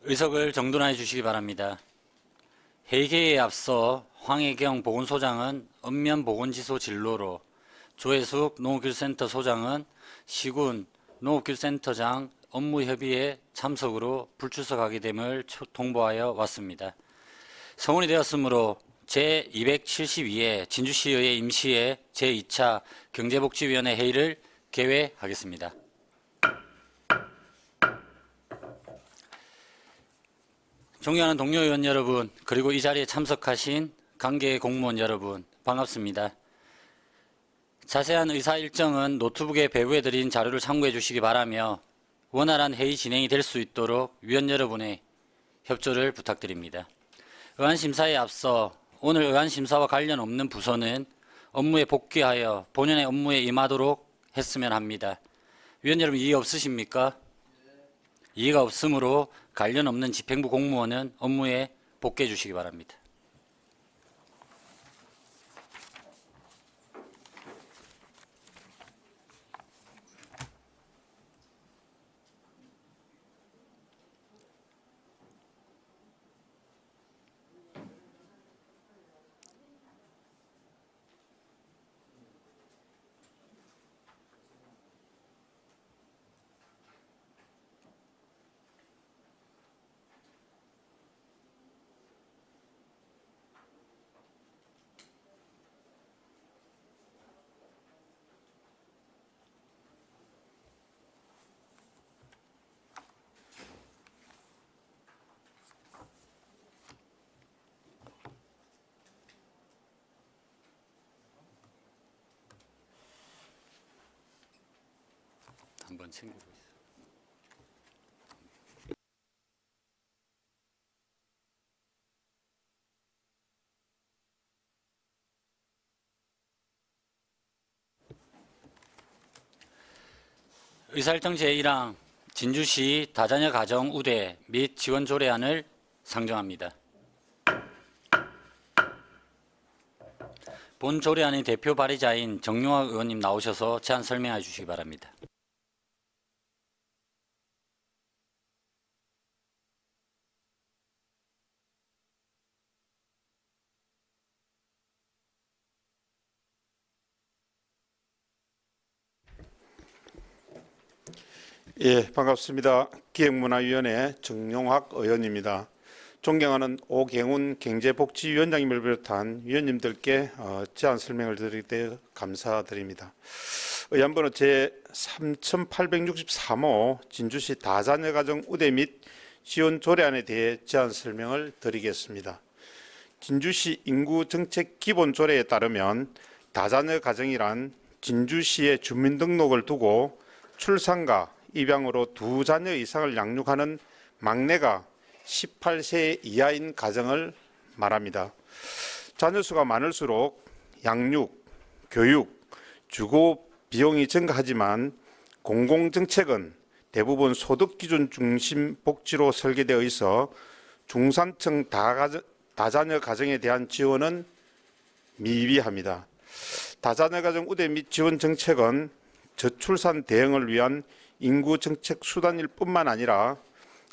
의석을 정돈해 주시기 바랍니다. 회의 개의에 앞서 황혜경 보건소장은 읍면보건지소 진로로, 조혜숙 농업기술센터 소장은 시군 농업기술센터장 업무협의회 참석으로 불출석하게 됨을 통보하여 왔습니다. 성원이 되었으므로 제272회 진주시의회 임시회 제2차 경제복지위원회 회의를 개회하겠습니다. 존경하는 동료 의원 여러분, 그리고 이 자리에 참석하신 관계 공무원 여러분, 반갑습니다. 자세한 의사 일정은 노트북에 배부해드린 자료를 참고해 주시기 바라며 원활한 회의 진행이 될 수 있도록 위원 여러분의 협조를 부탁드립니다. 의안심사에 앞서 오늘 의안심사와 관련 없는 부서는 업무에 복귀하여 본연의 업무에 임하도록 했으면 합니다. 위원 여러분, 이해 없으십니까? 이해가 없으므로 관련 없는 집행부 공무원은 업무에 복귀해 주시기 바랍니다. 한번 챙기고 있어요. 의사일정 제1항 진주시 다자녀 가정 우대 및 지원 조례안을 상정합니다. 본 조례안의 대표 발의자인 정용학 의원님 나오셔서 제안 설명해 주시기 바랍니다. 예, 반갑습니다. 기획문화위원회 정용학 의원입니다. 존경하는 오경훈 경제복지위원장님을 비롯한 위원님들께 제안 설명을 드리게 되어 감사드립니다. 의안번호 제3863호 진주시 다자녀 가정 우대 및 지원 조례안에 대해 제안 설명을 드리겠습니다. 진주시 인구정책 기본조례에 따르면 다자녀 가정이란 진주시의 주민등록을 두고 출산과 입양으로 2자녀 이상을 양육하는 막내가 18세 이하인 가정을 말합니다. 자녀 수가 많을수록 양육, 교육, 주거 비용이 증가하지만 공공정책은 대부분 소득기준 중심 복지로 설계되어 있어 중산층 다자녀 가정에 대한 지원은 미비합니다. 다자녀 가정 우대 및 지원 정책은 저출산 대응을 위한 인구 정책 수단일 뿐만 아니라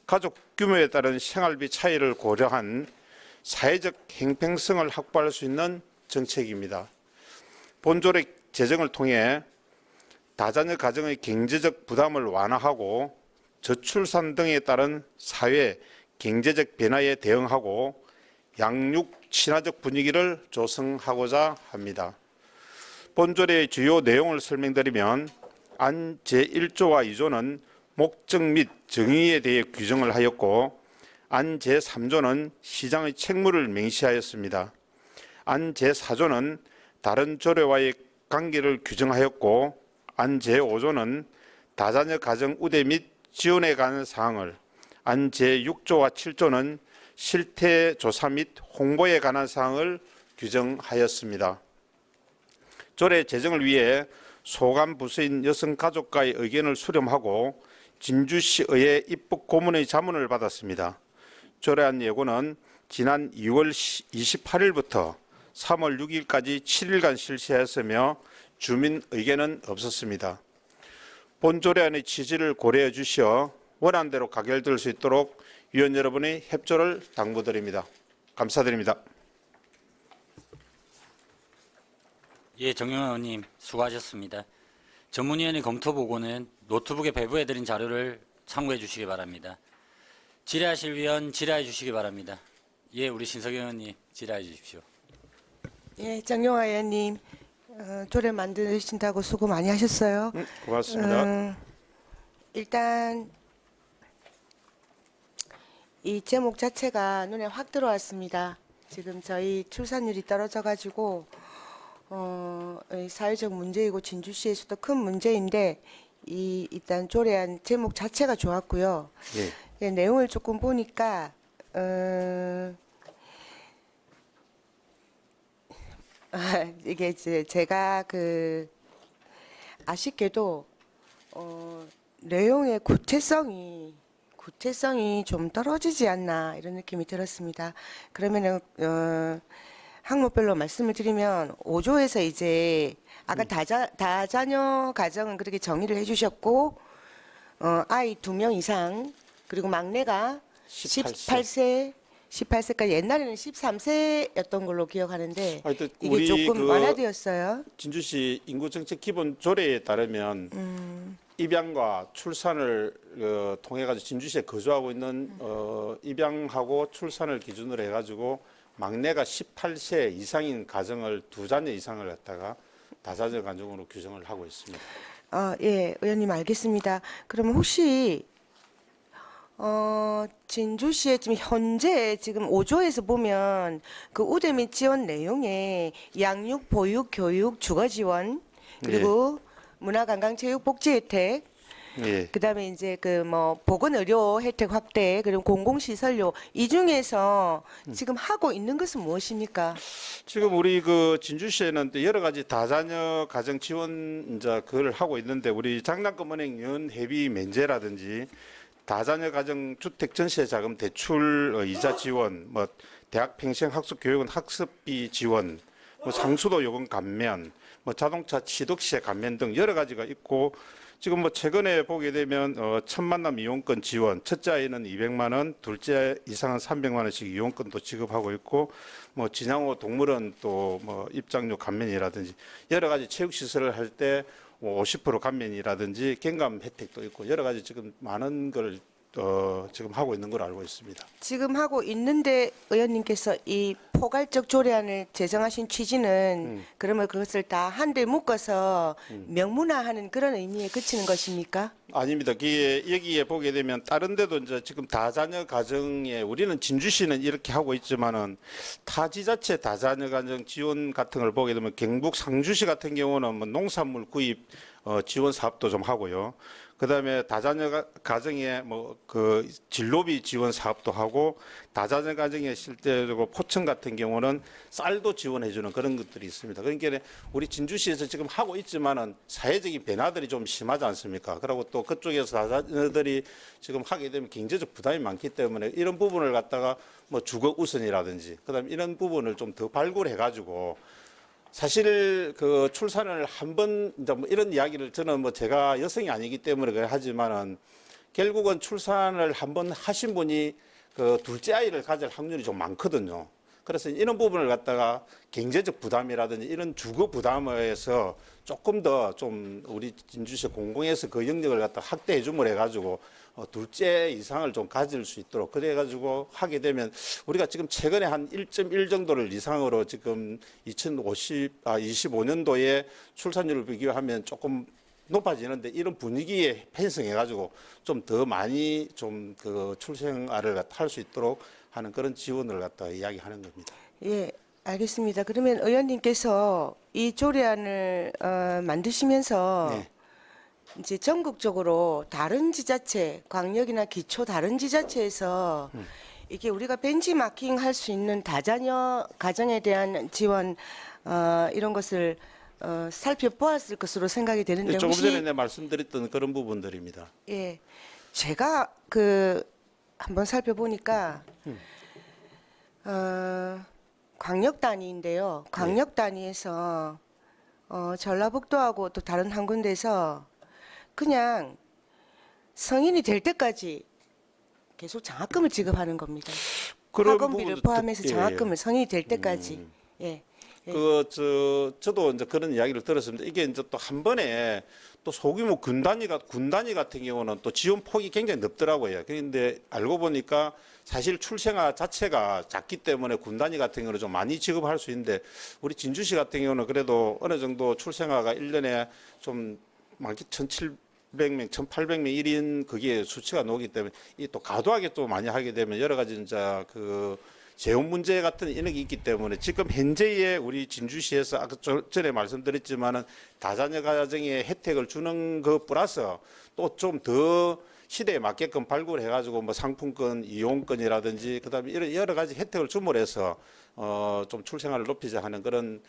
가족 규모에 따른 생활비 차이를 고려한 사회적 형평성을 확보할 수 있는 정책입니다. 본조례 제정을 통해 다자녀 가정의 경제적 부담을 완화하고 저출산 등에 따른 사회 경제적 변화에 대응하고 양육 친화적 분위기를 조성하고자 합니다. 본조례의 주요 내용을 설명드리면 안 제1조와 2조는 목적 및 정의에 대해 규정을 하였고 안 제3조는 시장의 책무를 명시하였습니다. 안 제4조는 다른 조례와의 관계를 규정하였고 안 제5조는 다자녀 가정 우대 및 지원에 관한 사항을, 안 제6조와 7조는 실태 조사 및 홍보에 관한 사항을 규정하였습니다. 조례 제정을 위해 소관 부서인 여성가족과의 의견을 수렴하고 진주시의회 입법고문의 자문을 받았습니다. 조례안 예고는 지난 2월 28일부터 3월 6일까지 7일간 실시하였으며 주민 의견은 없었습니다. 본 조례안의 취지를 고려해 주시어 원안대로 가결될 수 있도록 위원 여러분의 협조를 당부드립니다. 감사드립니다. 예, 정영화 의원님 수고하셨습니다. 전문위원회 검토 보고는 노트북에 배부해드린 자료를 참고해 주시기 바랍니다. 질의하실 위원 질의해 주시기 바랍니다. 예, 우리 신석영 의원님 질의해 주십시오. 예, 정용화 의원님 조례 만드신다고 수고 많이 하셨어요. 고맙습니다. 일단 이 제목 자체가 눈에 확 들어왔습니다. 지금 저희 출산율이 떨어져가지고 이 사회적 문제이고 진주시에서도 큰 문제인데 일단 조례안 제목 자체가 좋았고요. 예. 예, 내용을 조금 보니까 이게 이제 제가 아쉽게도 내용의 구체성이 좀 떨어지지 않나 이런 느낌이 들었습니다. 그러면은 항목별로 말씀을 드리면 5조에서 이제 아까 다자녀 가정은 그렇게 정의를 해주셨고 아이 2명 이상 그리고 막내가 18세까지 옛날에는 13세였던 걸로 기억하는데 하여튼 이게 우리 조금 완화되었어요. 진주시 인구정책 기본 조례에 따르면 입양과 출산을 통해 가지고 진주시에 거주하고 있는 입양하고 출산을 기준으로 해가지고 막내가 18세 이상인 가정을 2자녀 이상을 갖다가 다자녀 가정으로 규정을 하고 있습니다. 예, 의원님 알겠습니다. 그러면 혹시 진주시에 지금 현재 지금 5조에서 보면 그 우대 및 지원 내용에 양육, 보육, 교육, 주거 지원 그리고 문화관광체육 복지 혜택 예. 그다음에 이제 보건 의료 혜택 확대 그리고 공공시설료 이 중에서 지금 하고 있는 것은 무엇입니까? 지금 우리 진주시에는 또 여러 가지 다자녀 가정 지원 이제 그걸 하고 있는데 우리 장난금은행 연회비 면제라든지 다자녀 가정 주택 전세 자금 대출 이자 지원, 대학 평생 학습 교육은 학습비 지원, 상수도 요금 감면, 자동차 취득세 감면 등 여러 가지가 있고 지금 최근에 보게 되면 첫 만남 이용권 지원, 첫째 아이는 200만 원, 둘째 이상은 300만 원씩 이용권도 지급하고 있고 진양호 동물원 또 입장료 감면이라든지 여러 가지 체육 시설을 할 때 50% 감면이라든지 경감 혜택도 있고 여러 가지 지금 많은 걸 지금 하고 있는 걸 알고 있습니다. 지금 하고 있는데 의원님께서 이 포괄적 조례안을 제정하신 취지는 그러면 그것을 다 한데 묶어서 명문화하는 그런 의미에 그치는 것입니까? 아닙니다. 여기에 보게 되면 다른 데도 이제 지금 다자녀 가정에 우리는 진주시는 이렇게 하고 있지만은 타 지자체 다자녀 가정 지원 같은 걸 보게 되면 경북 상주시 같은 경우는 농산물 구입 지원 사업도 좀 하고요. 그다음에 다자녀 가정에 진로비 지원 사업도 하고 다자녀 가정에 실제로 포천 같은 경우는 쌀도 지원해주는 그런 것들이 있습니다. 그러니까 우리 진주시에서 지금 하고 있지만은 사회적인 변화들이 좀 심하지 않습니까? 그리고 또 그쪽에서 다자녀들이 지금 하게 되면 경제적 부담이 많기 때문에 이런 부분을 갖다가 주거 우선이라든지 그다음에 이런 부분을 좀 더 발굴해가지고. 사실 출산을 한번 이제 이런 이야기를 저는 제가 여성이 아니기 때문에 그래 하지만은 결국은 출산을 한번 하신 분이 둘째 아이를 가질 확률이 좀 많거든요. 그래서 이런 부분을 갖다가 경제적 부담이라든지 이런 주거 부담에서 조금 더 좀 우리 진주시 공공에서 그 영역을 갖다 확대해 줌을 해가지고 둘째 이상을 좀 가질 수 있도록 그래가지고 하게 되면 우리가 지금 최근에 한 1.1 정도를 이상으로 지금 25년도에 출산율을 비교하면 조금 높아지는데 이런 분위기에 편성해가지고 좀 더 많이 좀 출생아를 할 수 있도록 하는 그런 지원을 갖다 이야기하는 겁니다. 예, 알겠습니다. 그러면 의원님께서 이 조례안을 만드시면서 네. 이제 전국적으로 다른 지자체, 광역이나 기초 다른 지자체에서 이게 우리가 벤치마킹 할 수 있는 다자녀 가정에 대한 지원 이런 것을 살펴보았을 것으로 생각이 되는데 조금 혹시 전에 내가 말씀드렸던 그런 부분들입니다. 예, 제가 한번 살펴보니까 광역 단위인데요. 광역 단위에서 전라북도하고 또 다른 한 군데에서 그냥 성인이 될 때까지 계속 장학금을 지급하는 겁니다. 그런 학원비를 부분도 포함해서 장학금을 성인이 될 때까지. 예. 예. 저도 이제 그런 이야기를 들었습니다. 이게 이제 또 한 번에 또 소규모 군 단위 같은 경우는 또 지원 폭이 굉장히 넓더라고요. 그런데 알고 보니까 사실 출생아 자체가 작기 때문에 군 단위 같은 경우는 좀 많이 지급할 수 있는데 우리 진주시 같은 경우는 그래도 어느 정도 출생아가 1년에 좀 많게 1,700명, 1,800명 1인 그게 수치가 나오기 때문에 이 또 과도하게 또 많이 하게 되면 여러 가지 이제 그 재원 문제 같은 이런 게 있기 때문에 지금 현재의 우리 진주시에서 아까 전에 말씀드렸지만은 다자녀 가정에 혜택을 주는 것 플러스 또 좀 더 시대에 맞게끔 발굴해가지고 뭐 상품권, 이용권이라든지 그다음에 이런 여러 가지 혜택을 주물해서 좀 출생률을 높이자 하는 그런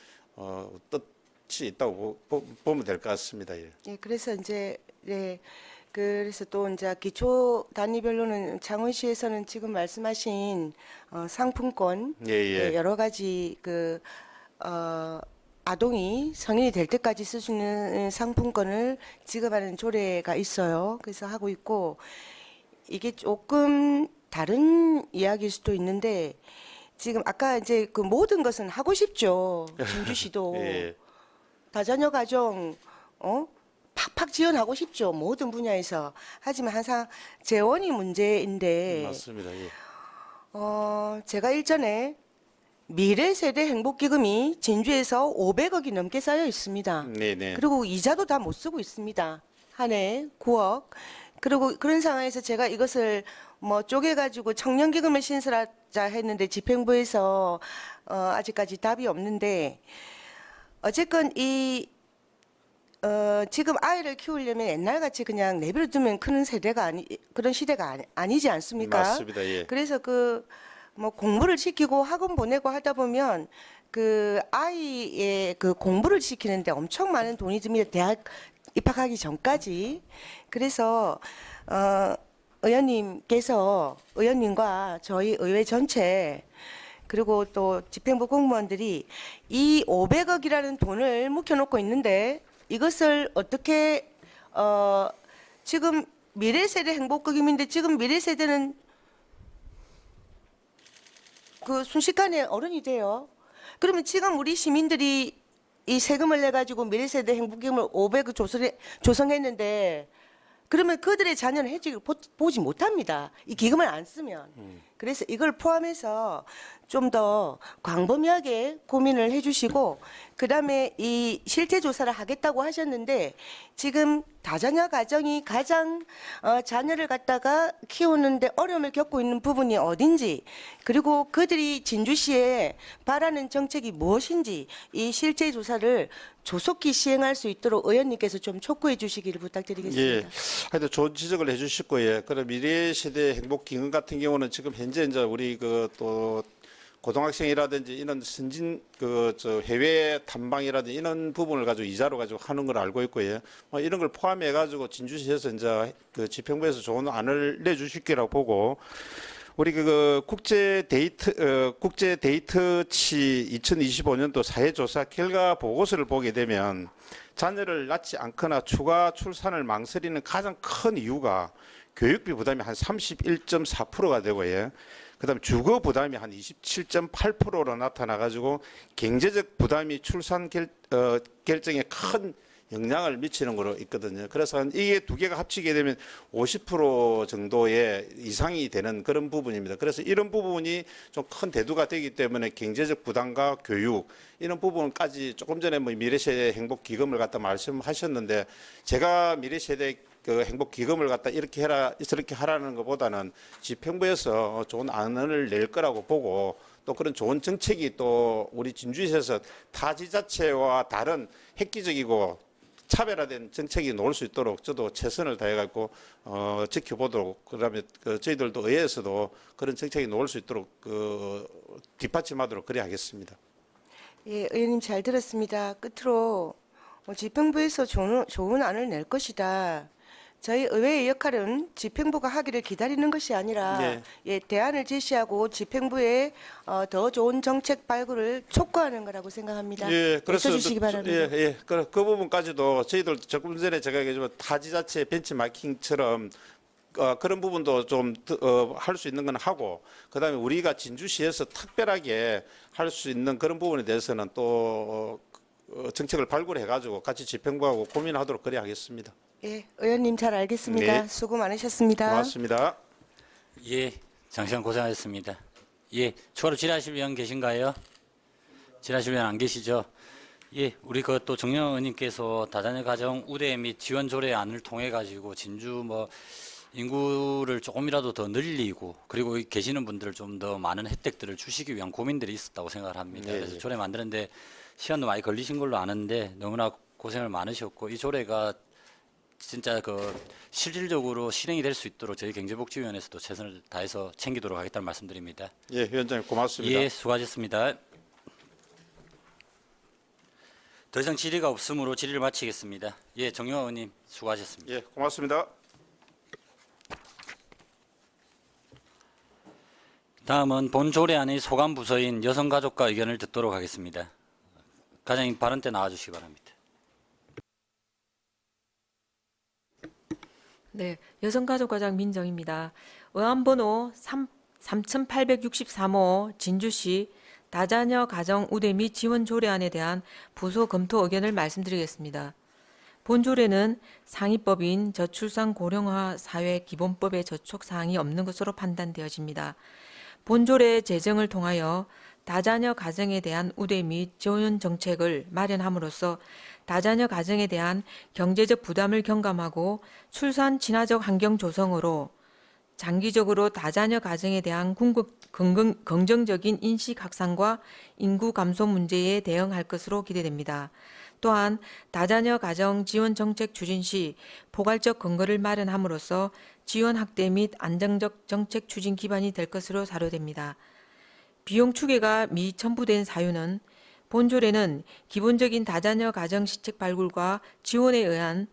뜻이 있다고 보면 될 것 같습니다. 예. 예, 그래서 이제 네. 그래서 또 이제 기초 단위별로는 창원시에서는 지금 말씀하신 상품권 예, 예. 예, 여러 가지 아동이 성인이 될 때까지 쓸 수 있는 상품권을 지급하는 조례가 있어요. 그래서 하고 있고 이게 조금 다른 이야기일 수도 있는데 지금 아까 이제 그 모든 것은 하고 싶죠. 진주시도 예. 다자녀 가정 팍팍 지원하고 싶죠. 모든 분야에서. 하지만 항상 재원이 문제인데 맞습니다. 예. 제가 일전에 미래세대 행복기금이 진주에서 500억이 넘게 쌓여 있습니다. 네네. 그리고 이자도 다 못 쓰고 있습니다. 한 해 9억. 그리고 그런 상황에서 제가 이것을 뭐 쪼개가지고 청년기금을 신설하자 했는데 집행부에서 아직까지 답이 없는데 어쨌건 지금 아이를 키우려면 옛날같이 그냥 내버려 두면 크는 세대가 그런 시대가 아니지 않습니까? 맞습니다. 예. 그래서 뭐 공부를 시키고 학원 보내고 하다 보면 그 아이의 그 공부를 시키는데 엄청 많은 돈이 듭니다. 대학 입학하기 전까지. 그래서 의원님과 저희 의회 전체 그리고 또 집행부 공무원들이 이 500억이라는 돈을 묵혀놓고 있는데 이것을 어떻게 지금 미래세대 행복기금인데 지금 미래세대는 그 순식간에 어른이 돼요. 그러면 지금 우리 시민들이 이 세금을 내 가지고 미래세대 행복기금을 500억 조성했는데 그러면 그들의 자녀는 혜택을 보지 못합니다. 이 기금을 안 쓰면. 그래서 이걸 포함해서 좀 더 광범위하게 고민을 해주시고 그다음에 이 실태 조사를 하겠다고 하셨는데 지금 다자녀 가정이 가장 자녀를 갖다가 키우는데 어려움을 겪고 있는 부분이 어딘지 그리고 그들이 진주시에 바라는 정책이 무엇인지 이 실제 조사를 조속히 시행할 수 있도록 의원님께서 좀 촉구해 주시기를 부탁드리겠습니다. 예. 하여튼 좋은 지적을 해주셨고, 예. 그럼 미래세대 행복기금 같은 경우는 지금 현재 이제 우리 또 고등학생이라든지 이런 해외 탐방이라든지 이런 부분을 가지고 이자로 가지고 하는 걸 알고 있고요. 뭐 이런 걸 포함해 가지고 진주시에서 이제 그 집행부에서 좋은 안을 내주실 거라고 보고 우리 국제 데이트치 2025년도 사회조사 결과 보고서를 보게 되면 자녀를 낳지 않거나 추가 출산을 망설이는 가장 큰 이유가 교육비 부담이 한 31.4%가 되고요. 그다음 주거 부담이 한 27.8%로 나타나 가지고 경제적 부담이 출산 결정에 큰 영향을 미치는 거로 있거든요. 그래서 이게 두 개가 합치게 되면 50% 정도의 이상이 되는 그런 부분입니다. 그래서 이런 부분이 좀 큰 대두가 되기 때문에 경제적 부담과 교육 이런 부분까지 조금 전에 뭐 미래세대 행복기금을 갖다 말씀하셨는데 제가 미래세대 행복기금을 갖다 이렇게 해라 저렇게 하라는 것보다는 집행부에서 좋은 안을 낼 거라고 보고 또 그런 좋은 정책이 또 우리 진주시에서 타 지자체와 다른 획기적이고 차별화된 정책이 나올 수 있도록 저도 최선을 다해갖고 지켜보도록 그다음에 저희들도 의회에서도 그런 정책이 나올 수 있도록 뒷받침하도록 그래 하겠습니다. 예, 의원님 잘 들었습니다. 끝으로 집행부에서 좋은 안을 낼 것이다. 저희 의회의 역할은 집행부가 하기를 기다리는 것이 아니라 네. 예, 대안을 제시하고 집행부에 더 좋은 정책 발굴을 촉구하는 거라고 생각합니다. 예, 그래서 주시기 바랍니다. 그 부분까지도 저희들 조금 전에 제가 얘기했지만 타 지자체 벤치마킹처럼 그런 부분도 좀 할 수 있는 건 하고, 그다음에 우리가 진주시에서 특별하게 할 수 있는 그런 부분에 대해서는 또 정책을 발굴해가지고 같이 집행부하고 고민하도록 그래 하겠습니다. 예, 의원님 잘 알겠습니다. 네. 수고 많으셨습니다. 고맙습니다. 예, 장시간 고생하셨습니다. 예, 추가로 질의하실 의원 계신가요? 질의하실 의원 안 계시죠? 예, 우리 그 또 정영 의원님께서 다자녀 가정 우대 및 지원 조례안을 통해 가지고 진주 뭐 인구를 조금이라도 더 늘리고 그리고 계시는 분들을 좀 더 많은 혜택들을 주시기 위한 고민들이 있었다고 생각을 합니다. 네, 그래서 네. 조례 만드는데 시간도 많이 걸리신 걸로 아는데 너무나 고생을 많으셨고 이 조례가 진짜 그 실질적으로 실행이 될 수 있도록 저희 경제복지위원회에서도 최선을 다해서 챙기도록 하겠다는 말씀드립니다. 예, 위원장님 고맙습니다. 예, 수고하셨습니다. 더 이상 질의가 없으므로 질의를 마치겠습니다. 예, 정영화 의원님 수고하셨습니다. 예, 고맙습니다. 다음은 본 조례안의 소관 부서인 여성가족과 의견을 듣도록 하겠습니다. 과장님 발언 때 나와주시기 바랍니다. 네, 여성가족과장 민정입니다. 의안번호 3863호 진주시 다자녀 가정 우대 및 지원 조례안에 대한 부서 검토 의견을 말씀드리겠습니다. 본 조례는 상위법인 저출산 고령화 사회 기본법에 저촉 사항이 없는 것으로 판단되어집니다. 본 조례 제정을 통하여 다자녀 가정에 대한 우대 및 지원 정책을 마련함으로써 다자녀 가정에 대한 경제적 부담을 경감하고 출산 친화적 환경 조성으로 장기적으로 다자녀 가정에 대한 긍정적인 인식 확산과 인구 감소 문제에 대응할 것으로 기대됩니다. 또한 다자녀 가정 지원 정책 추진 시 포괄적 근거를 마련함으로써 지원 확대 및 안정적 정책 추진 기반이 될 것으로 사료됩니다. 비용 추계가 미첨부된 사유는 본 조례는 기본적인 다자녀 가정 시책 발굴과 지원에 의한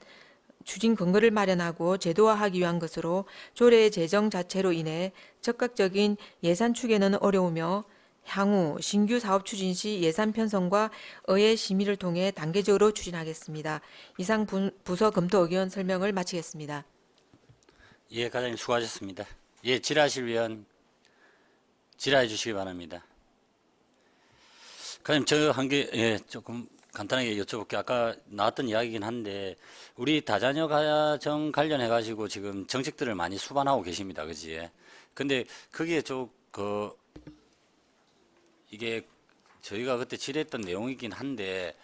추진 근거를 마련하고 제도화하기 위한 것으로 조례 제정 자체로 인해 적극적인 예산 추계는 어려우며 향후 신규 사업 추진 시 예산 편성과 의회 심의를 통해 단계적으로 추진하겠습니다. 이상 부서 검토 의견 설명을 마치겠습니다. 예, 과장님 수고하셨습니다. 예, 질의하실 위원 질의해 주시기 바랍니다. 과장님 저 한 개 조금 간단하게 여쭤볼게요. 아까 나왔던 이야기이긴 한데 우리 다자녀 가정 관련해 가지고 지금 정책들을 많이 수반하고 계십니다. 그지? 근데 그게 이게 저희가 그때 질의했던 내용이긴 한데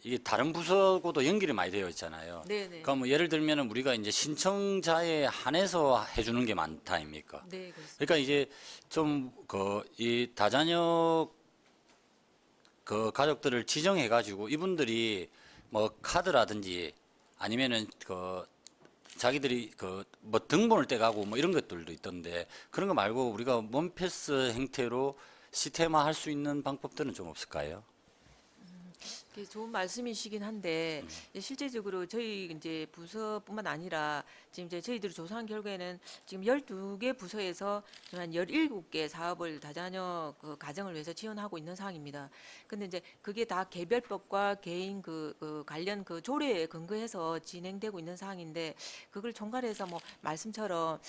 이게 다른 부서하고도 연결이 많이 되어 있잖아요. 네네. 그러니까 뭐 예를 들면은 우리가 이제 신청자에 한해서 해주는 게 많다 아닙니까? 네, 그렇습니다. 그러니까 이제 좀 이 다자녀 가족들을 지정해 가지고 이분들이 뭐 카드라든지 아니면은 자기들이 뭐 등본을 떼가고 뭐 이런 것들도 있던데 그런 거 말고 우리가 원패스 형태로 시스템화 할 수 있는 방법들은 좀 없을까요? 좋은 말씀이시긴 한데 이제 실제적으로 저희 이제 부서뿐만 아니라 지금 이제 저희들이 조사한 결과에는 지금 12개 부서에서 한 17개 사업을 다자녀 가정을 위해서 지원하고 있는 상황입니다. 근데 이제 그게 다 개별법과 개인 관련 조례에 근거해서 진행되고 있는 상황인데 그걸 총괄해서 뭐 말씀처럼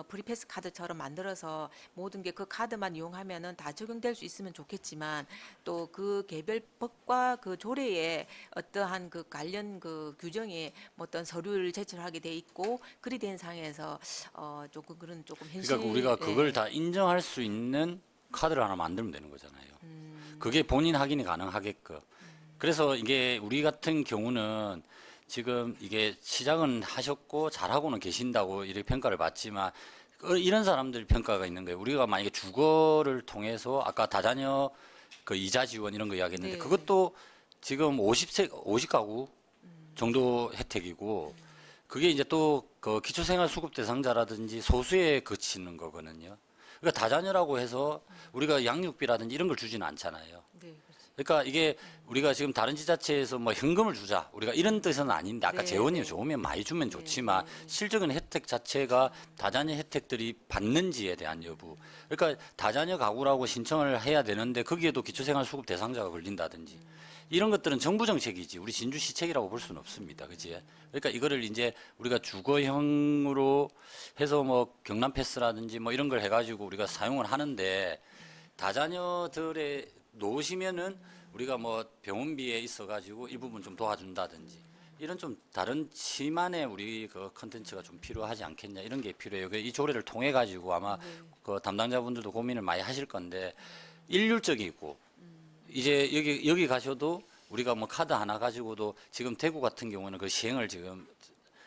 프리패스 카드처럼 만들어서 모든 게 그 카드만 이용하면은 다 적용될 수 있으면 좋겠지만 또 그 개별법과 그 조례에 어떠한 관련 규정에 뭐 어떤 서류를 제출하게 돼 있고 그리 된 상황에서 조금 현실. 그러니까 우리가 그걸 다 인정할 수 있는 카드를 하나 만들면 되는 거잖아요. 그게 본인 확인이 가능하게끔. 그래서 이게 우리 같은 경우는 지금 이게 시작은 하셨고 잘하고는 계신다고 이렇게 평가를 받지만 이런 사람들 평가가 있는 거예요. 우리가 만약에 주거를 통해서 아까 다자녀 이자 지원 이런 거 이야기했는데 네. 그것도 지금 50가구 정도 혜택이고 그게 이제 또 기초생활수급 대상자라든지 소수에 그치는 거거든요. 그러니까 다자녀라고 해서 우리가 양육비라든지 이런 걸 주지는 않잖아요. 네, 그렇죠. 그러니까 이게 우리가 지금 다른 지자체에서 뭐 현금을 주자 우리가 이런 뜻은 아닌데 아까 네, 재원이 네. 좋으면 많이 주면 좋지만 네. 실적인 혜택 자체가 다자녀 혜택들이 받는지에 대한 여부. 그러니까 다자녀 가구라고 신청을 해야 되는데 거기에도 기초생활수급 대상자가 걸린다든지 이런 것들은 정부 정책이지 우리 진주시 책이라고 볼 수는 없습니다. 그지? 그러니까 이거를 이제 우리가 주거형으로 해서 뭐 경남 패스라든지 뭐 이런 걸 해가지고 우리가 사용을 하는데 다자녀들에 놓으시면은 우리가 뭐 병원비에 있어가지고 일부분 좀 도와준다든지 이런 좀 다른 치만의 우리 그 컨텐츠가 좀 필요하지 않겠냐 이런 게 필요해요. 이 조례를 통해 가지고 아마 그 담당자분들도 고민을 많이 하실 건데 일률적이고 이제 여기 가셔도 우리가 뭐 카드 하나 가지고도 지금 대구 같은 경우는 그 시행을 지금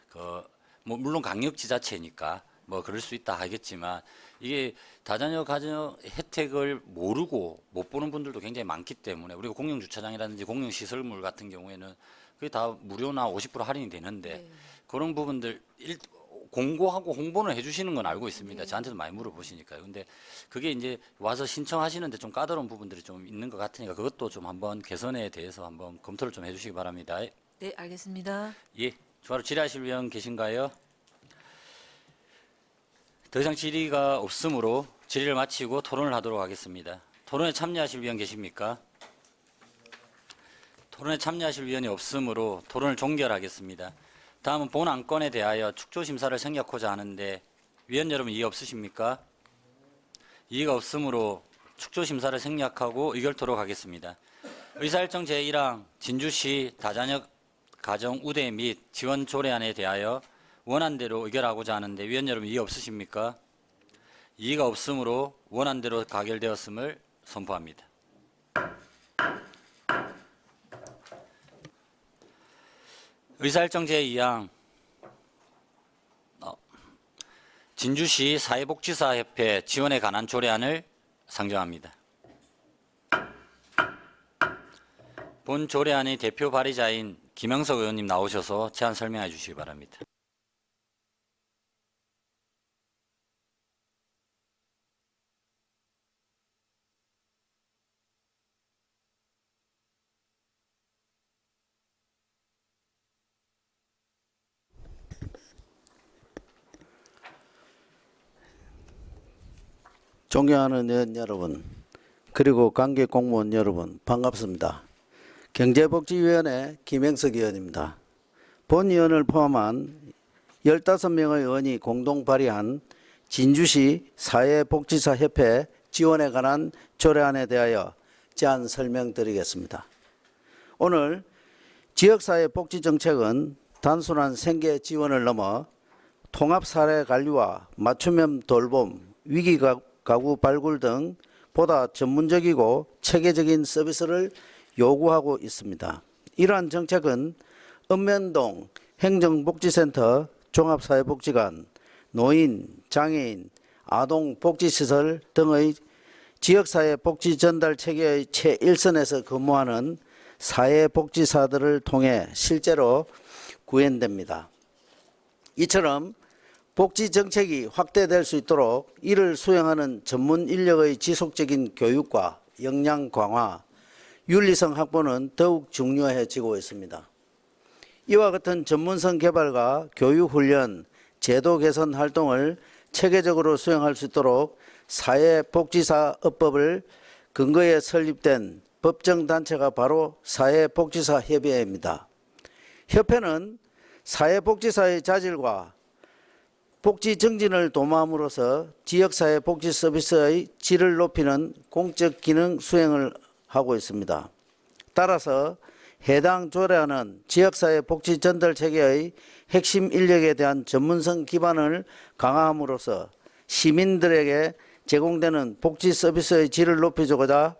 그 뭐 물론 강력지자체니까 뭐 그럴 수 있다 하겠지만 이게 다자녀 가정 혜택을 모르고 못 보는 분들도 굉장히 많기 때문에 우리가 공영주차장이라든지 공영시설물 같은 경우에는 그게 다 무료나 50% 할인이 되는데 그런 부분들 공고하고 홍보는 해주시는 건 알고 있습니다. 저한테도 많이 물어보시니까요. 근데 그게 이제 와서 신청하시는데 좀 까다로운 부분들이 좀 있는 것 같으니까 그것도 좀 한번 개선에 대해서 한번 검토를 좀 해주시기 바랍니다. 네, 알겠습니다. 예, 추가로 질의하실 분 계신가요? 더 이상 질의가 없으므로 질의를 마치고 토론을 하도록 하겠습니다. 토론에 참여하실 위원 계십니까? 토론에 참여하실 위원이 없으므로 토론을 종결하겠습니다. 다음은 본 안건에 대하여 축조심사를 생략하고자 하는데 위원 여러분 이해 없으십니까? 이해가 없으므로 축조심사를 생략하고 의결토록 하겠습니다. 의사일정 제1항 진주시 다자녀 가정 우대 및 지원 조례안에 대하여 원안대로 의결하고자 하는데 위원 여러분 이해 없으십니까? 이해가 없으므로 원안대로 가결되었음을 선포합니다. 의사일정 제2항 진주시 사회복지사협회 지원에 관한 조례안을 상정합니다. 본 조례안의 대표 발의자인 김영석 의원님 나오셔서 제안 설명해 주시기 바랍니다. 존경하는 의원 여러분, 그리고 관계 공무원 여러분, 반갑습니다. 경제복지위원회 김영석 의원입니다. 본 의원을 포함한 15명의 의원이 공동 발의한 진주시 사회복지사협회 지원에 관한 조례안에 대하여 제안 설명드리겠습니다. 오늘 지역사회복지정책은 단순한 생계 지원을 넘어 통합사례관리와 맞춤형 돌봄, 위기가구 발굴 등 보다 전문적이고 체계적인 서비스를 요구하고 있습니다. 이러한 정책은 읍면동 행정복지센터, 종합사회복지관, 노인, 장애인, 아동복지시설 등의 지역사회복지 전달 체계의 최일선에서 근무하는 사회복지사들을 통해 실제로 구현됩니다. 이처럼 복지 정책이 확대될 수 있도록 이를 수행하는 전문 인력의 지속적인 교육과 역량 강화, 윤리성 확보는 더욱 중요해지고 있습니다. 이와 같은 전문성 개발과 교육 훈련, 제도 개선 활동을 체계적으로 수행할 수 있도록 사회복지사업법을 근거에 설립된 법정단체가 바로 사회복지사협의회입니다. 협회는 사회복지사의 자질과 복지 정진을 도모함으로써 지역사회 복지 서비스의 질을 높이는 공적 기능 수행을 하고 있습니다. 따라서 해당 조례안은 지역사회 복지 전달 체계의 핵심 인력에 대한 전문성 기반을 강화함으로써 시민들에게 제공되는 복지 서비스의 질을 높이고자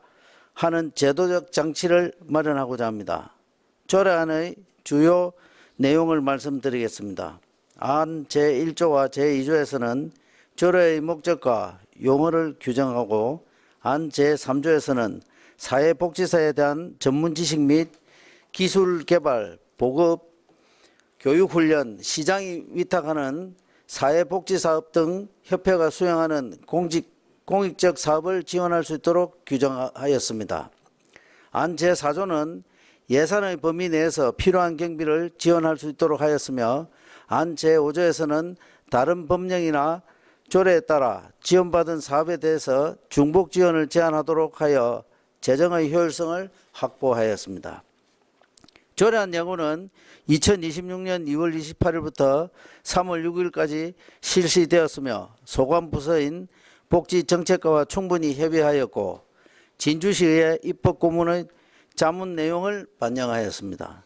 하는 제도적 장치를 마련하고자 합니다. 조례안의 주요 내용을 말씀드리겠습니다. 안 제1조와 제2조에서는 조례의 목적과 용어를 규정하고 안 제3조에서는 사회복지사에 대한 전문 지식 및 기술 개발, 보급, 교육훈련, 시장이 위탁하는 사회복지사업 등 협회가 수행하는 공익적 사업을 지원할 수 있도록 규정하였습니다. 안 제4조는 예산의 범위 내에서 필요한 경비를 지원할 수 있도록 하였으며 안 제5조에서는 다른 법령이나 조례에 따라 지원받은 사업에 대해서 중복 지원을 제한하도록 하여 재정의 효율성을 확보하였습니다. 조례안 예고는 2026년 2월 28일부터 3월 6일까지 실시되었으며 소관 부서인 복지정책과와 충분히 협의하였고 진주시의 입법고문의 자문 내용을 반영하였습니다.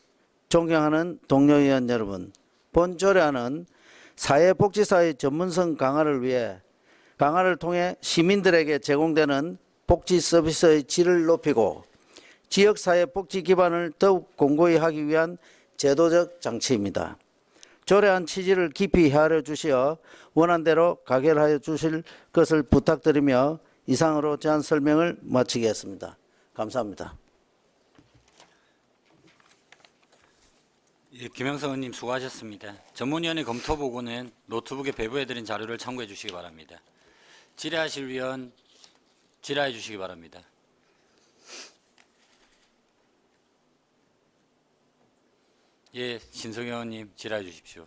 존경하는 동료위원 여러분, 본 조례안은 사회복지사의 전문성 강화를 통해 시민들에게 제공되는 복지 서비스의 질을 높이고 지역사회 복지 기반을 더욱 공고히 하기 위한 제도적 장치입니다. 조례안 취지를 깊이 헤아려 주시어 원안대로 가결하여 주실 것을 부탁드리며 이상으로 제안 설명을 마치겠습니다. 감사합니다. 예, 김영석 의원님 수고하셨습니다. 전문위원회 검토 보고는 노트북에 배부해드린 자료를 참고해 주시기 바랍니다. 질의하실 위원 질의해 주시기 바랍니다. 예, 신성 의원님 질의해 주십시오.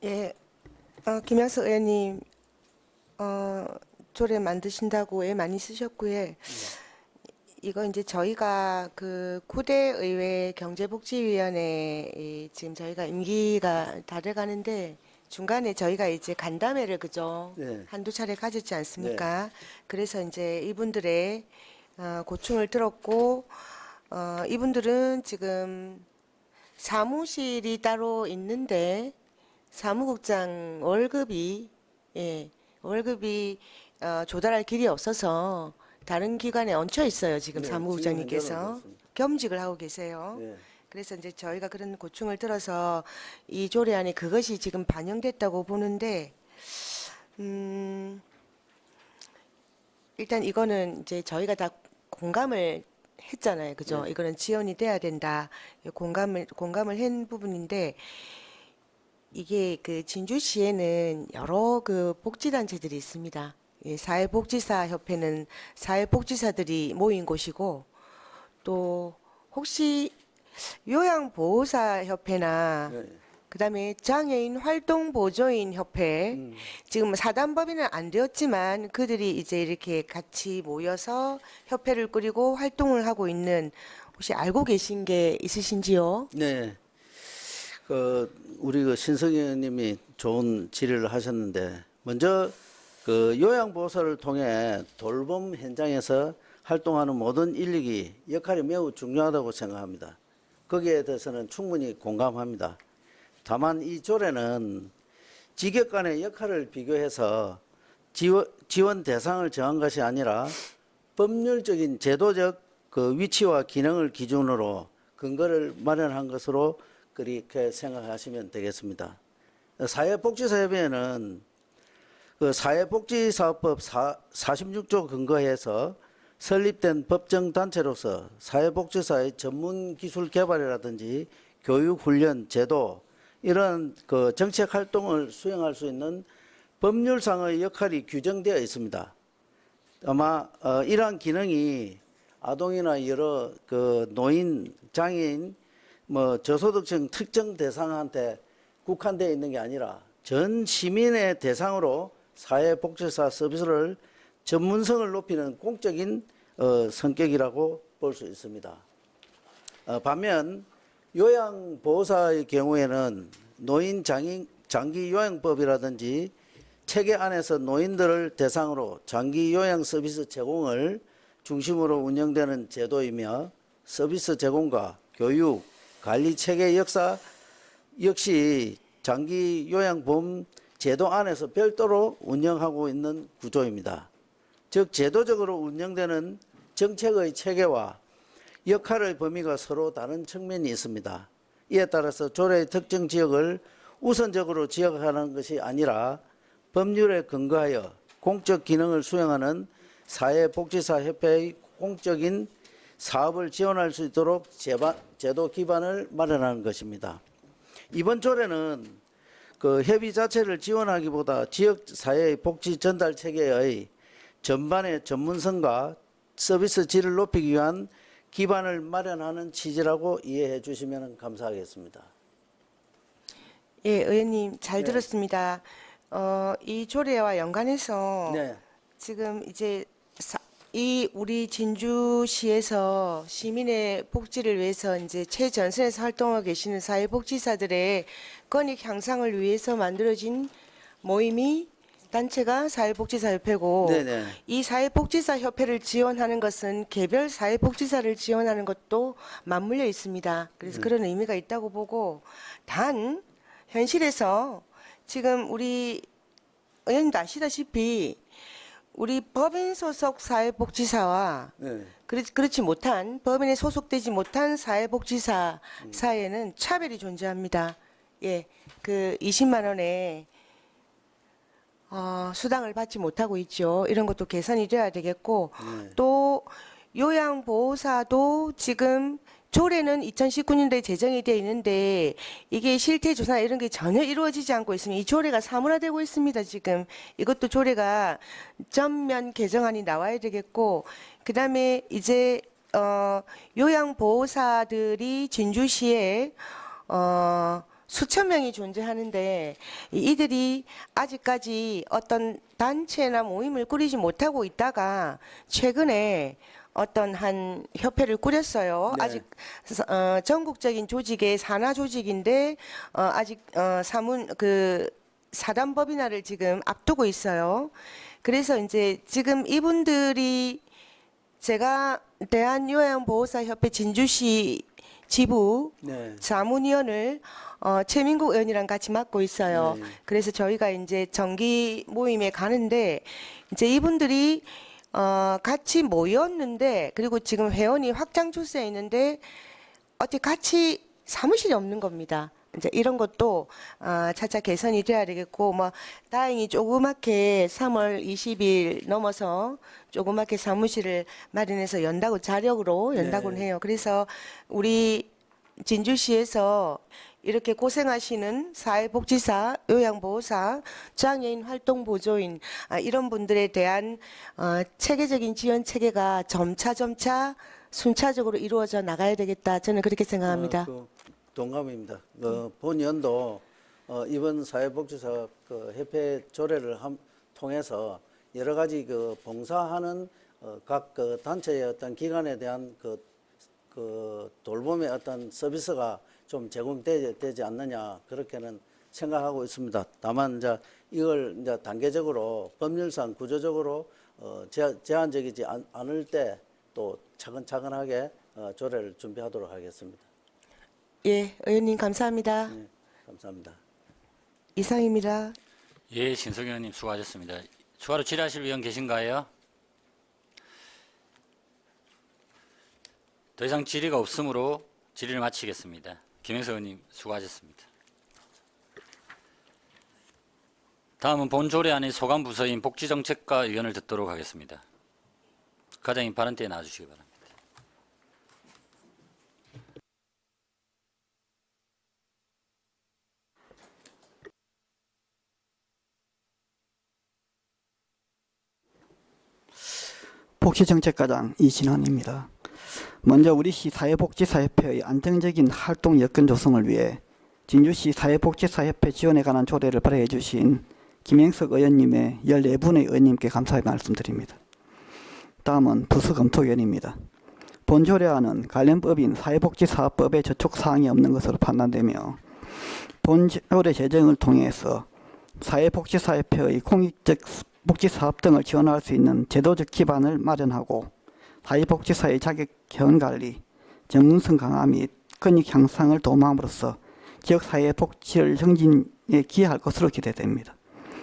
예, 김영석 의원님 조례 만드신다고 애 많이 쓰셨고요. 이거 이제 저희가 그 9대 의회 경제복지위원회 지금 저희가 임기가 다 돼가는데 중간에 저희가 이제 간담회를 그죠? 네. 한두 차례 가졌지 않습니까? 그래서 이제 이분들의 고충을 들었고 이분들은 지금 사무실이 따로 있는데 사무국장 월급이 조달할 길이 없어서 다른 기관에 얹혀 있어요. 지금 네, 사무국장님께서 지금 현재는 그렇습니다. 겸직을 하고 계세요. 네. 그래서 이제 저희가 그런 고충을 들어서 이 조례안에 그것이 지금 반영됐다고 보는데 일단 이거는 이제 저희가 다 공감을 했잖아요. 그죠? 네. 이거는 지원이 돼야 된다. 공감을 한 부분인데 이게 그 진주시에는 여러 그 복지단체들이 있습니다. 예, 사회복지사 협회는 사회복지사들이 모인 곳이고 또 혹시 요양보호사 협회나 네. 그다음에 장애인 활동보조인 협회 지금 사단법인은 안 되었지만 그들이 이제 이렇게 같이 모여서 협회를 꾸리고 활동을 하고 있는 혹시 알고 계신 게 있으신지요? 네. 우리 신성 의원님이 좋은 질의를 하셨는데 먼저 그 요양보호사를 통해 돌봄 현장에서 활동하는 모든 인력이 역할이 매우 중요하다고 생각합니다. 거기에 대해서는 충분히 공감합니다. 다만 이 조례는 직역 간의 역할을 비교해서 지원 대상을 정한 것이 아니라 법률적인 제도적 그 위치와 기능을 기준으로 근거를 마련한 것으로 그렇게 생각하시면 되겠습니다. 사회복지사협의회는 그 사회복지사업법 46조 근거해서 설립된 법정단체로서 사회복지사의 전문기술 개발이라든지 교육훈련 제도 이런 그 정책 활동을 수행할 수 있는 법률상의 역할이 규정되어 있습니다. 아마 이러한 기능이 아동이나 여러 그 노인, 장애인, 저소득층 특정 대상한테 국한되어 있는 게 아니라 전 시민의 대상으로 사회복지사 서비스를 전문성을 높이는 공적인 성격이라고 볼 수 있습니다. 반면 요양보호사의 경우에는 노인 장기 요양법이라든지 체계 안에서 노인들을 대상으로 장기 요양 서비스 제공을 중심으로 운영되는 제도이며 서비스 제공과 교육, 관리 체계 역사 역시 장기 요양보험 제도 안에서 별도로 운영하고 있는 구조입니다. 즉 제도적으로 운영되는 정책의 체계와 역할의 범위가 서로 다른 측면이 있습니다. 이에 따라서 조례의 특정 지역을 우선적으로 지역하는 것이 아니라 법률에 근거하여 공적 기능을 수행하는 사회복지사협회의 공적인 사업을 지원할 수 있도록 제도 기반을 마련하는 것입니다. 이번 조례는 그 협의 자체를 지원하기보다 지역사회의 복지 전달 체계의 전반의 전문성과 서비스 질을 높이기 위한 기반을 마련하는 취지라고 이해해 주시면 감사하겠습니다. 예, 의원님 잘 네. 들었습니다. 이 조례와 연관해서 네. 지금 이제 이 우리 진주시에서 시민의 복지를 위해서 이제 최전선에서 활동하고 계시는 사회복지사들의 권익 향상을 위해서 만들어진 모임이 단체가 사회복지사협회고 네네. 이 사회복지사협회를 지원하는 것은 개별 사회복지사를 지원하는 것도 맞물려 있습니다. 그래서 그런 의미가 있다고 보고 단 현실에서 지금 우리 의원님도 아시다시피 우리 법인 소속 사회복지사와 네. 그렇지 못한 법인에 소속되지 못한 사회복지사 사이에는 차별이 존재합니다. 예, 그 20만 원에 수당을 받지 못하고 있죠. 이런 것도 개선이 돼야 되겠고 네. 또 요양보호사도 지금 조례는 2019년도에 제정이 되어 있는데 이게 실태 조사나 이런 게 전혀 이루어지지 않고 있으면 이 조례가 사문화되고 있습니다. 지금 이것도 조례가 전면 개정안이 나와야 되겠고 그다음에 이제 요양보호사들이 진주시에 수천 명이 존재하는데 이들이 아직까지 어떤 단체나 모임을 꾸리지 못하고 있다가 최근에 어떤 한 협회를 꾸렸어요. 네. 아직 전국적인 조직의 산하 조직인데 아직 사단법인화를 지금 앞두고 있어요. 그래서 이제 지금 이분들이 제가 대한요양보호사협회 진주시 지부 네. 자문위원을 최민국 의원이랑 같이 맡고 있어요. 네. 그래서 저희가 이제 정기 모임에 가는데 이제 이분들이 같이 모였는데 그리고 지금 회원이 확장 출세해 있는데 어떻게 같이 사무실이 없는 겁니다. 이제 이런 것도 차차 개선이 돼야 되겠고 뭐 다행히 조그맣게 3월 20일 넘어서 조그맣게 사무실을 마련해서 연다고 자력으로 연다고는 네. 해요. 그래서 우리 진주시에서 이렇게 고생하시는 사회복지사, 요양보호사, 장애인 활동보조인 이런 분들에 대한 체계적인 지원 체계가 점차 순차적으로 이루어져 나가야 되겠다. 저는 그렇게 생각합니다. 동감입니다. 본연도 이번 사회복지사 협회 조례를 통해서 여러 가지 봉사하는 각 단체의 어떤 기관에 대한 돌봄의 어떤 서비스가 좀 제공되지 않느냐 그렇게는 생각하고 있습니다. 다만 이제 이걸 이제 단계적으로 법률상 구조적으로 제한적이지 않을 때 또 차근차근하게 조례를 준비하도록 하겠습니다. 예, 의원님 감사합니다. 네, 감사합니다. 이상입니다. 예, 신석 의원님 수고하셨습니다. 추가로 질의하실 의원 계신가요? 더 이상 질의가 없으므로 질의를 마치겠습니다. 김영석 의원님 수고하셨습니다. 다음은 본 조례안의 소관 부서인 복지정책과 의견을 듣도록 하겠습니다. 과장님 발언대에 나와주시기 바랍니다. 복지정책과장 이진원입니다. 먼저 우리 시 사회복지사협회의 안정적인 활동 여건 조성을 위해 진주시 사회복지사협회 지원에 관한 조례를 발의해 주신 김영석 의원님의 14분의 의원님께 감사의 말씀드립니다. 다음은 부수검토위원입니다. 본 조례안은 관련 법인 사회복지사업법에 저촉사항이 없는 것으로 판단되며 본 조례 제정을 통해서 사회복지사협회의 공익적 복지사업 등을 지원할 수 있는 제도적 기반을 마련하고 사회복지사의 자격형 관리, 전문성 강화 및 권익 향상을 도모함으로써 지역사회의 복지를 증진에 기여할 것으로 기대됩니다.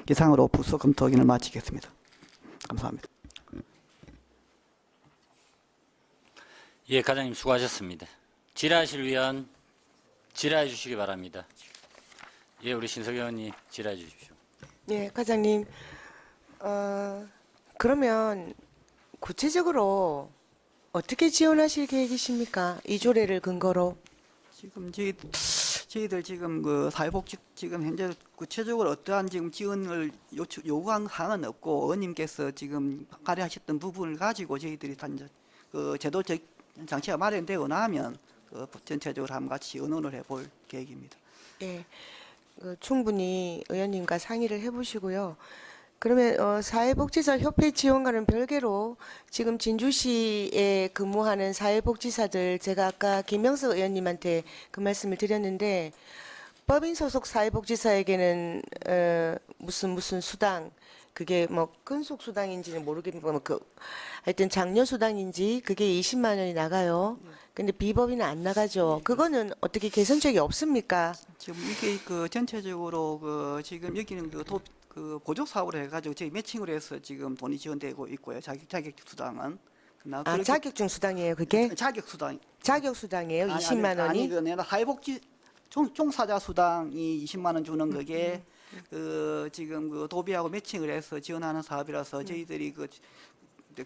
이상으로 부서 검토 의견을 마치겠습니다. 감사합니다. 예, 과장님 수고하셨습니다. 질의하실 의원 질의해 주시기 바랍니다. 예, 우리 신석 의원님 질의해 주십시오. 예, 과장님. 그러면 구체적으로 어떻게 지원하실 계획이십니까? 이 조례를 근거로. 지금 저희들 지금 사회복지 지금 현재 구체적으로 어떠한 지금 지원을 요구한 사항은 없고 의원님께서 지금 발의하셨던 부분을 가지고 저희들이 이제 제도적 장치가 마련되고 나면 전체적으로 한번 같이 의논을 해볼 계획입니다. 예, 충분히 의원님과 상의를 해보시고요. 그러면 사회복지사 협회 지원과는 별개로 지금 진주시에 근무하는 사회복지사들 제가 아까 김명석 의원님한테 그 말씀을 드렸는데 법인 소속 사회복지사에게는 무슨 수당 그게 뭐 근속 수당인지는 모르겠고 하여튼 장려 수당인지 그게 20만 원이 나가요. 근데 비법인은 안 나가죠. 그거는 어떻게 개선책이 없습니까? 지금 이게 그 전체적으로 그 지금 여기는 그 보조 사업으로 해가지고 저희 매칭으로 해서 지금 돈이 지원되고 있고요. 자격 수당은 아, 자격증 수당이에요, 그게? 자격 수당 자격 수당이에요, 20만 원이? 아니 그 내가 사회복지 종사자 수당이 20만 원 주는 그게 그 지금 그 도비하고 매칭을 해서 지원하는 사업이라서 저희들이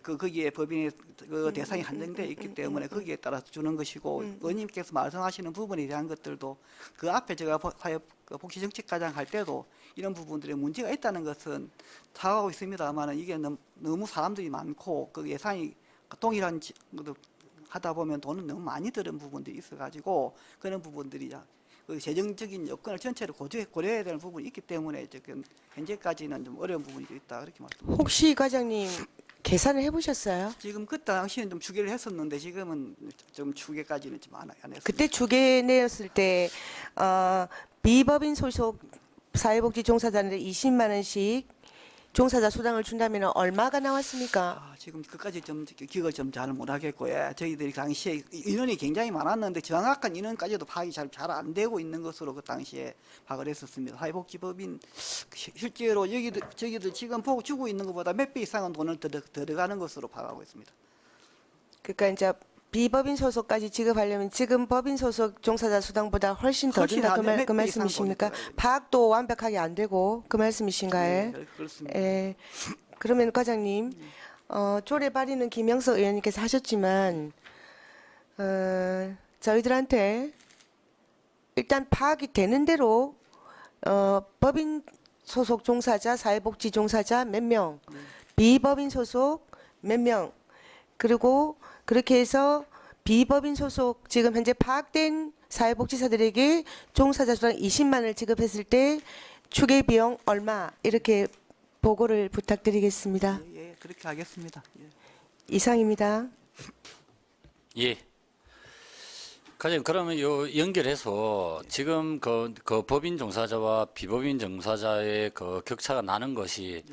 거기에 법인의 그 대상이 한정돼 있기 때문에 거기에 따라서 주는 것이고 의원님께서 말씀하시는 부분에 대한 것들도 그 앞에 제가 복지정책과장 할 때도 이런 부분들에 문제가 있다는 것은 사과하고 있습니다만 이게 너무 사람들이 많고 그 예산이 동일한 하다 보면 돈은 너무 많이 드는 부분들이 있어가지고 그런 부분들이 그 재정적인 여건을 전체를 고려해야 되는 부분이 있기 때문에 지금 현재까지는 좀 어려운 부분이 있다 그렇게 말씀드립니다. 혹시 과장님 계산을 해보셨어요? 지금 그때 당시에는 좀 추계를 했었는데 지금은 좀 추계까지는 좀 안 했습니다. 그때 주계 내었을 때 비법인 소속 사회복지 종사자한테 20만 원씩 종사자 수당을 준다면 얼마가 나왔습니까? 지금 그까지 좀 기억을 좀 잘 못하겠고요. 저희들이 당시에 인원이 굉장히 많았는데 정확한 인원까지도 파악이 잘 안 되고 있는 것으로 그 당시에 파악을 했었습니다. 사회복지법인 실제로 저기들 지금 보고 주고 있는 것보다 몇 배 이상은 돈을 들어가는 것으로 파악하고 있습니다. 그러니까 이제 비법인 소속까지 지급하려면 지금 법인 소속 종사자 수당보다 훨씬 더 훨씬 준다 안 돼, 그 몇 배 이상 말씀이십니까? 돈이 들어가야 파악도 완벽하게 안 되고 그 말씀이신가요? 네, 그렇습니다. 예. 그러면 과장님 조례 발의는 김영석 의원님께서 하셨지만 저희들한테 일단 파악이 되는 대로 법인 소속 종사자, 사회복지 종사자 몇 명, 비법인 소속 몇 명, 그리고 그렇게 해서 비법인 소속 지금 현재 파악된 사회복지사들에게 종사자 수당 20만 원을 지급했을 때 추계 비용 얼마 이렇게 보고를 부탁드리겠습니다. 예, 그렇게 하겠습니다. 예. 이상입니다. 예. 과장님 그러면 요 연결해서 지금 그 법인 종사자와 비법인 종사자의 그 격차가 나는 것이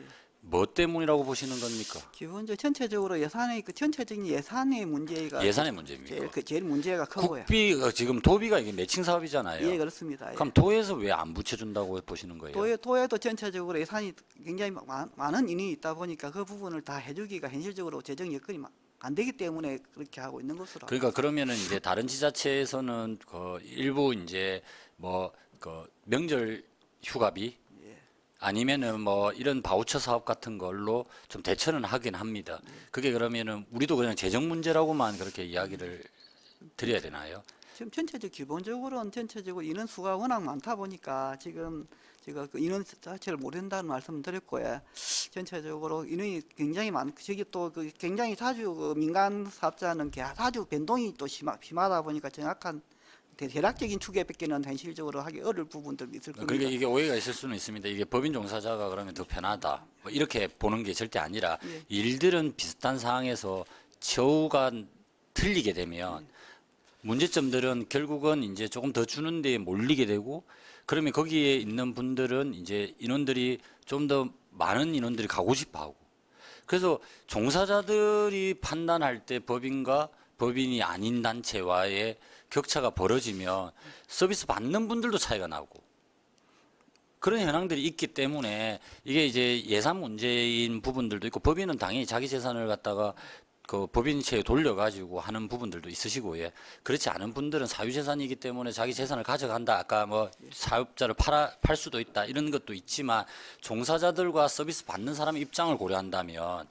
뭐 때문이라고 보시는 겁니까? 기본적으로 전체적으로 예산의 전체적인 예산의 문제가 예산의 문제입니까? 제일 문제가 크고요. 국비 지금 도비가 이게 매칭 사업이잖아요. 예, 그렇습니다. 예. 그럼 도에서 왜 안 붙여준다고 보시는 거예요? 도에도 전체적으로 예산이 굉장히 많은 인원이 있다 보니까 그 부분을 다 해주기가 현실적으로 재정 여건이 안 되기 때문에 그렇게 하고 있는 것으로. 그러니까 그러면은 이제 다른 지자체에서는 그 일부 이제 뭐 그 명절 휴가비 아니면은 뭐 이런 바우처 사업 같은 걸로 좀 대처는 하긴 합니다. 그게 그러면은 우리도 그냥 재정 문제라고만 그렇게 이야기를 드려야 되나요? 지금 기본적으로는 전체적으로 인원 수가 워낙 많다 보니까 지금 제가 그 인원 자체를 모른다는 말씀을 드렸고요. 전체적으로 인원이 굉장히 저기 또 그 굉장히 자주 그 민간 사업자는 자주 변동이 또 심하다 보니까 정확한 대략적인 추계밖에는 현실적으로 하기 어려울 부분들이 있을 겁니다. 그러니까 이게 오해가 있을 수는 있습니다. 이게 법인 종사자가 그러면 더 편하다. 뭐 이렇게 보는 게 절대 아니라 일들은 비슷한 상황에서 처우가 틀리게 되면 문제점들은 결국은 이제 조금 더 주는 데 몰리게 되고 그러면 거기에 있는 분들은 이제 인원들이 좀 더 많은 인원들이 가고 싶어 하고 그래서 종사자들이 판단할 때 법인과 법인이 아닌 단체와의 격차가 벌어지면 서비스 받는 분들도 차이가 나고 그런 현황들이 있기 때문에 이게 이제 예산 문제인 부분들도 있고 법인은 당연히 자기 재산을 갖다가 그 법인체에 돌려가지고 하는 부분들도 있으시고 예. 그렇지 않은 분들은 사유재산이기 때문에 자기 재산을 가져간다. 아까 뭐 사업자를 팔 수도 있다. 이런 것도 있지만 종사자들과 서비스 받는 사람의 입장을 고려한다면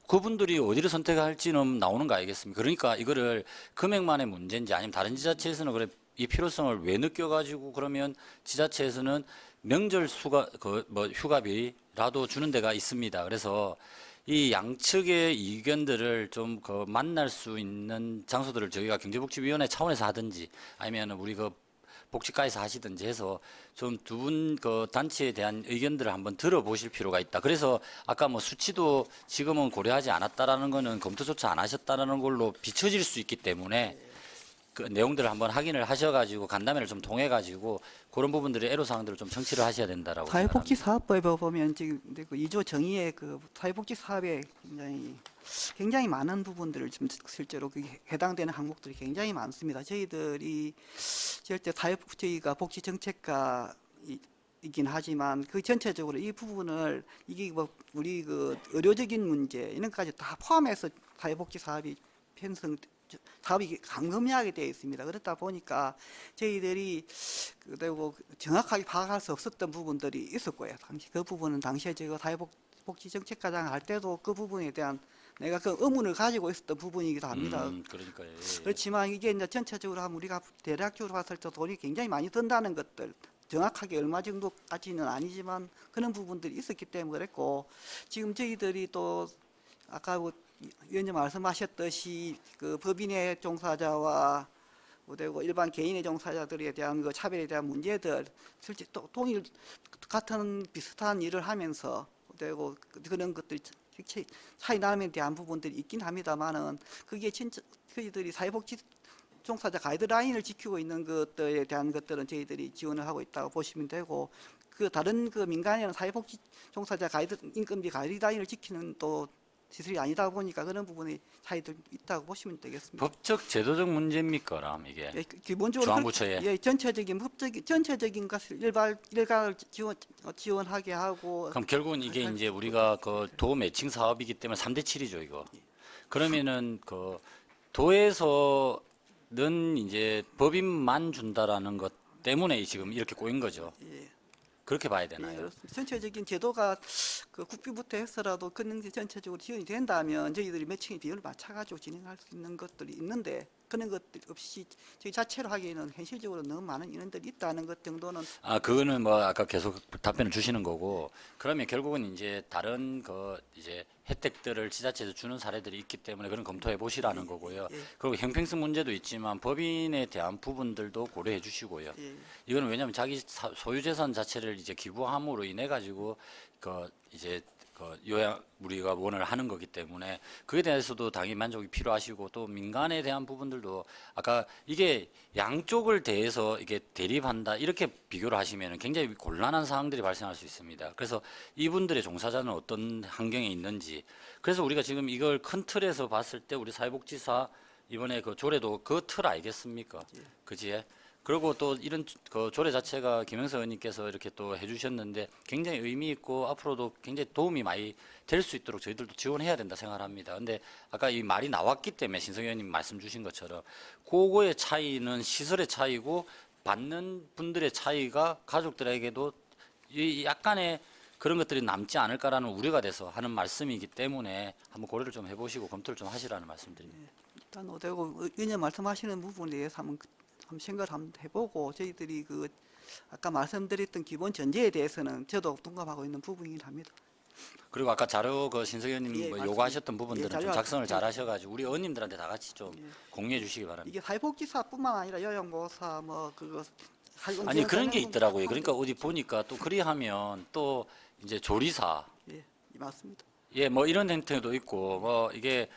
그분들이 어디를 선택할지는 나오는 거 아니겠습니까? 그러니까 이거를 금액만의 문제인지 아니면 다른 지자체에서는 그래 이 필요성을 왜 느껴가지고 그러면 지자체에서는 명절 휴가비라도 주는 데가 있습니다. 그래서 이 양측의 의견들을 좀 만날 수 있는 장소들을 저희가 경제복지위원회 차원에서 하든지 아니면 우리 그 복지과에서 하시든지 해서 좀 두 분 그 단체에 대한 의견들을 한번 들어보실 필요가 있다. 그래서 아까 뭐 수치도 지금은 고려하지 않았다라는 거는 검토조차 안 하셨다라는 걸로 비춰질 수 있기 때문에 그 내용들을 한번 확인을 하셔가지고 간담회를 좀 통해가지고 그런 부분들의 애로사항들을 좀 청취를 하셔야 된다라고 사회복지 생각합니다. 사업법에 보면 지금 그 2조 정의의 그 사회복지 사업에 굉장히 많은 부분들을 지금 실제로 그 해당되는 항목들이 굉장히 많습니다. 저희들이 실제 저희가 복지 정책과 이긴 하지만 그 전체적으로 이 부분을 이게 뭐 우리 그 의료적인 문제 이런 것까지 다 포함해서 사회복지 사업이 사업이 광범위하게 되어 있습니다. 그렇다 보니까 저희들이 그리고 정확하게 파악할 수 없었던 부분들이 있었고요. 그 부분은 당시에 제가 사회복지 정책과장 할 때도 그 부분에 대한 내가 그 의문을 가지고 있었던 부분이기도 합니다. 그러니까요. 예, 예. 그렇지만 이게 이제 전체적으로 하면 우리가 대략적으로 봤을 때 돈이 굉장히 많이 든다는 것들 정확하게 얼마 정도까지는 아니지만 그런 부분들이 있었기 때문에 그랬고 지금 저희들이 또 아까 위원님 말씀하셨듯이 그 법인의 종사자와 그리고 일반 개인의 종사자들에 대한 그 차별에 대한 문제들 실제 또 동일 같은 비슷한 일을 하면서 그리고 그런 것들이 차이 남에 대한 부분들이 있긴 합니다만은 그게 진짜 저희들이 사회복지 종사자 가이드라인을 지키고 있는 것들에 대한 것들은 저희들이 지원을 하고 있다고 보시면 되고 그 다른 그 민간에는 사회복지 종사자 인건비 가이드라인을 지키는 또 시설이 아니다 보니까 그런 부분이 차이도 있다고 보시면 되겠습니다. 법적 제도적 문제입니까, 그럼 이게? 예, 기본적으로 중앙부처에? 예, 전체적인 것을 일괄 지원하게 하고 그럼 결국은 이게 이제 우리가 그 도 매칭 사업이기 때문에 3대 7이죠, 이거. 그러면은 그 도에서는 이제 법인만 준다라는 것 때문에 지금 이렇게 꼬인 거죠. 예. 그렇게 봐야 예, 되나요? 그렇습니다. 전체적인 제도가 그 국비부터 해서라도 그런 게 전체적으로 지원이 된다면 저희들이 매칭의 비율을 맞춰가지고 진행할 수 있는 것들이 있는데 그런 것들 없이 저희 자체로 하기에는 현실적으로 너무 많은 인원들이 있다는 것 정도는 아, 그거는 뭐 아까 계속 답변을 주시는 거고, 그러면 결국은 이제 다른 그 이제 혜택들을 지자체에서 주는 사례들이 있기 때문에 그런 검토해 보시라는 거고요. 예. 그리고 형평성 문제도 있지만 법인에 대한 부분들도 고려해 주시고요. 예. 이거는 왜냐하면 자기 소유재산 자체를 이제 기부함으로 인해 가지고 그 이제 그 요양 우리가 원을 하는 거기 때문에 그에 대해서도 당연히 만족이 필요하시고 또 민간에 대한 부분들도 아까 이게 양쪽을 대해서 이게 대립한다 이렇게 비교를 하시면 굉장히 곤란한 사항들이 발생할 수 있습니다. 그래서 이분들의 종사자는 어떤 환경에 있는지 그래서 우리가 지금 이걸 큰 틀에서 봤을 때 우리 사회복지사 이번에 그 조례도 그 틀 아니겠습니까? 그지에? 그리고 또 이런 그 조례 자체가 김영석 의원님께서 이렇게 또 해주셨는데 굉장히 의미 있고 앞으로도 굉장히 도움이 많이 될 수 있도록 저희들도 지원해야 된다 생각합니다. 근데 아까 이 말이 나왔기 때문에 신성 의원님 말씀 주신 것처럼 그거의 차이는 시설의 차이고 받는 분들의 차이가 가족들에게도 이 약간의 그런 것들이 남지 않을까라는 우려가 돼서 하는 말씀이기 때문에 한번 고려를 좀 해보시고 검토를 좀 하시라는 말씀드립니다. 일단 오대고 의원 말씀하시는 부분에 대해서 한번 생각을 한번 해보고 저희들이 그 아까 말씀드렸던 기본 전제에 대해서는 저도 동감하고 있는 부분이긴 합니다. 그리고 아까 자료 그 신석 의원님 예, 뭐 맞습니다. 요구하셨던 부분들은 예, 좀 자료 작성을 예. 잘 하셔가지고 우리 의원님들한테 다 같이 좀 예. 공유해 주시기 바랍니다. 이게 사회복지사뿐만 아니라 요양보호사 뭐 그거 아니 그런 게 있더라고요. 그러니까 어디 보니까 또 그리하면 또 이제 조리사 예, 맞습니다. 예 뭐 이런 형태도 있고 뭐 이게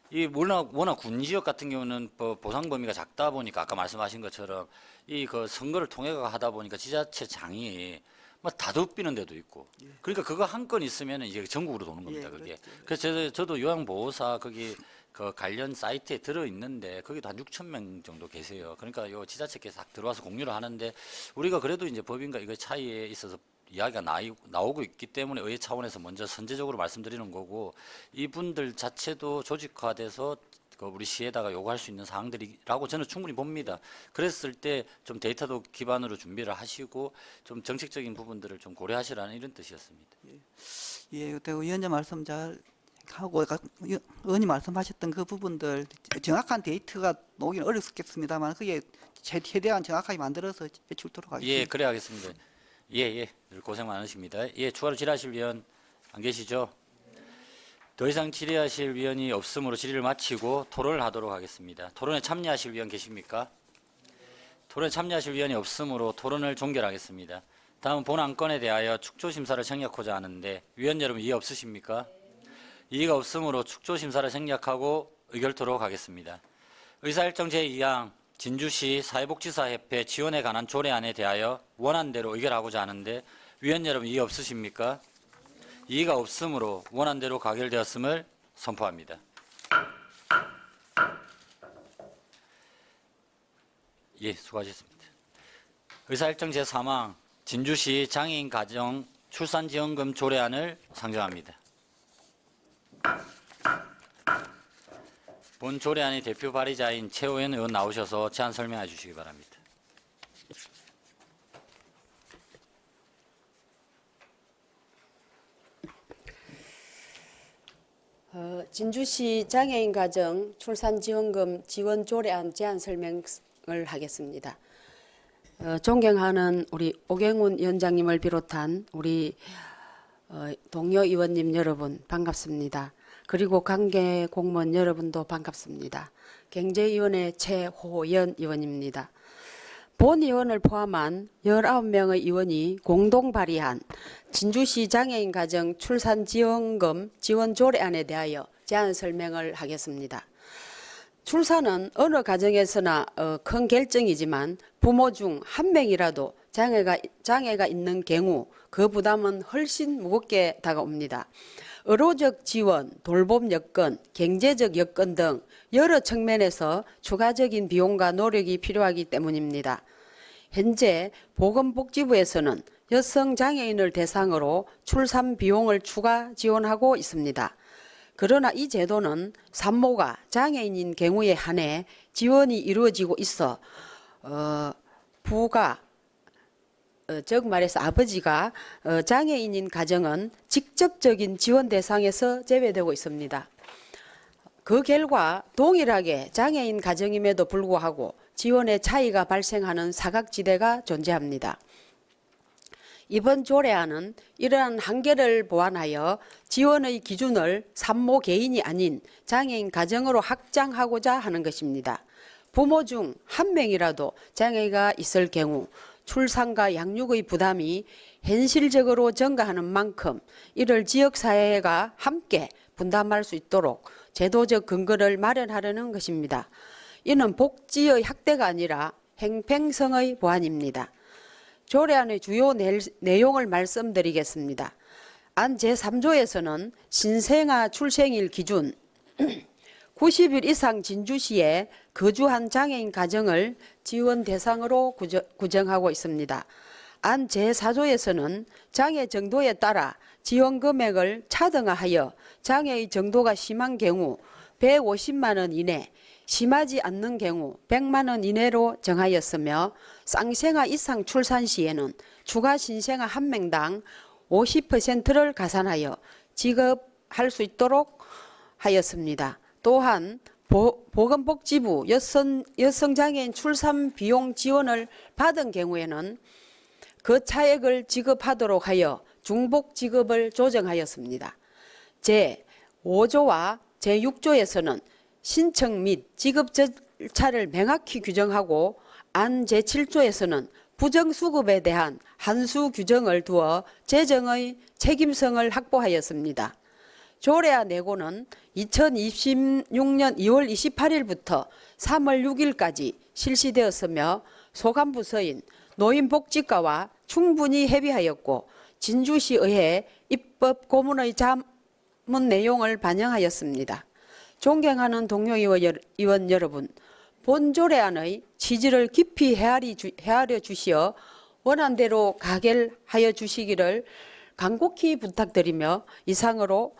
이 워낙 군 지역 같은 경우는 보상 범위가 작다 보니까 아까 말씀하신 것처럼 이 그 선거를 통해 하다 보니까 지자체장이 뭐 다독비는 데도 있고 그러니까 그거 한 건 있으면 이제 전국으로 도는 겁니다. 예, 그게 그렇죠. 그래서 저도 요양보호사 거기 그 관련 사이트에 들어 있는데 거기도 한 6천 명 정도 계세요. 그러니까 요 지자체께서 딱 들어와서 공유를 하는데 우리가 그래도 이제 법인과 이거 차이에 있어서 이야기가 나오고 있기 때문에 의회 차원에서 먼저 선제적으로 말씀드리는 거고 이분들 자체도 조직화돼서 그 우리 시에다가 요구할 수 있는 사항들이라고 저는 충분히 봅니다. 그랬을 때 좀 데이터도 기반으로 준비를 하시고 좀 정책적인 부분들을 좀 고려하시라는 이런 뜻이었습니다. 예, 그리고 위원님 말씀 잘 하고 의원님 말씀하셨던 그 부분들 정확한 데이터가 나오기는 어렵겠습니다만 그게 최대한 정확하게 만들어서 제출토록 하겠습니다. 예, 그래 하겠습니다. 예, 늘 고생 많으십니다. 예, 추가로 질의하실 위원 안 계시죠? 더 이상 질의하실 위원이 없으므로 질의를 마치고 토론을 하도록 하겠습니다. 토론에 참여하실 위원 계십니까? 토론에 참여하실 위원이 없으므로 토론을 종결하겠습니다. 다음 본 안건에 대하여 축조심사를 생략하고자 하는데 위원 여러분 이해 없으십니까? 이의가 없으므로 축조심사를 생략하고 의결토록 하겠습니다. 의사일정 제2항 진주시 사회복지사협회 지원에 관한 조례안에 대하여 원안대로 의결하고자 하는데 위원 여러분 이의 없으십니까? 이의가 없으므로 원안대로 가결되었음을 선포합니다. 예, 수고하셨습니다. 의사일정 제3항 진주시 장애인 가정 출산지원금 조례안을 상정합니다. 본 조례안의 대표 발의자인 최호연 의원 나오셔서 제안 설명해 주시기 바랍니다. 진주시 장애인 가정 출산지원금 지원 조례안 제안 설명을 하겠습니다. 존경하는 우리 오경훈 위원장님을 비롯한 우리 동료 의원님 여러분 반갑습니다. 그리고 관계 공무원 여러분도 반갑습니다. 경제위원회 최호연 의원입니다. 본 의원을 포함한 19명의 의원이 공동 발의한 진주시 장애인 가정 출산지원금 지원 조례안에 대하여 제안 설명을 하겠습니다. 출산은 어느 가정에서나 큰 결정이지만 부모 중 한 명이라도 장애가 있는 경우 그 부담은 훨씬 무겁게 다가옵니다. 의료적 지원, 돌봄 여건, 경제적 여건 등 여러 측면에서 추가적인 비용과 노력이 필요하기 때문입니다. 현재 보건복지부에서는 여성 장애인을 대상으로 출산 비용을 추가 지원하고 있습니다. 그러나 이 제도는 산모가 장애인인 경우에 한해 지원이 이루어지고 있어 부가 즉 말해서 아버지가 장애인인 가정은 직접적인 지원 대상에서 제외되고 있습니다. 그 결과 동일하게 장애인 가정임에도 불구하고 지원의 차이가 발생하는 사각지대가 존재합니다. 이번 조례안은 이러한 한계를 보완하여 지원의 기준을 산모 개인이 아닌 장애인 가정으로 확장하고자 하는 것입니다. 부모 중 한 명이라도 장애가 있을 경우 출산과 양육의 부담이 현실적으로 증가하는 만큼 이를 지역사회가 함께 분담할 수 있도록 제도적 근거를 마련하려는 것입니다. 이는 복지의 확대가 아니라 형평성의 보완입니다. 조례안의 주요 내용을 말씀드리겠습니다. 안 제3조에서는 신생아 출생일 기준 90일 이상 진주시에 거주한 장애인 가정을 지원 대상으로 구정하고 있습니다. 안 제4조에서는 장애 정도에 따라 지원 금액을 차등하여 장애의 정도가 심한 경우 150만 원 이내, 심하지 않는 경우 100만 원 이내로 정하였으며 쌍생아 이상 출산 시에는 추가 신생아 한 명당 50%를 가산하여 지급할 수 있도록 하였습니다. 또한 보건복지부 여성장애인 출산 비용 지원을 받은 경우에는 그 차액을 지급하도록 하여 중복 지급을 조정하였습니다. 제5조와 제6조에서는 신청 및 지급 절차를 명확히 규정하고 안 제7조에서는 부정수급에 대한 한수 규정을 두어 재정의 책임성을 확보하였습니다. 조례안 내고는 2026년 2월 28일부터 3월 6일까지 실시되었으며 소관부서인 노인복지과와 충분히 협의하였고 진주시의회 입법고문의 자문 내용을 반영하였습니다. 존경하는 동료 의원 여러분, 본 조례안의 취지를 깊이 헤아려 주시어 원안대로 가결하여 주시기를 간곡히 부탁드리며 이상으로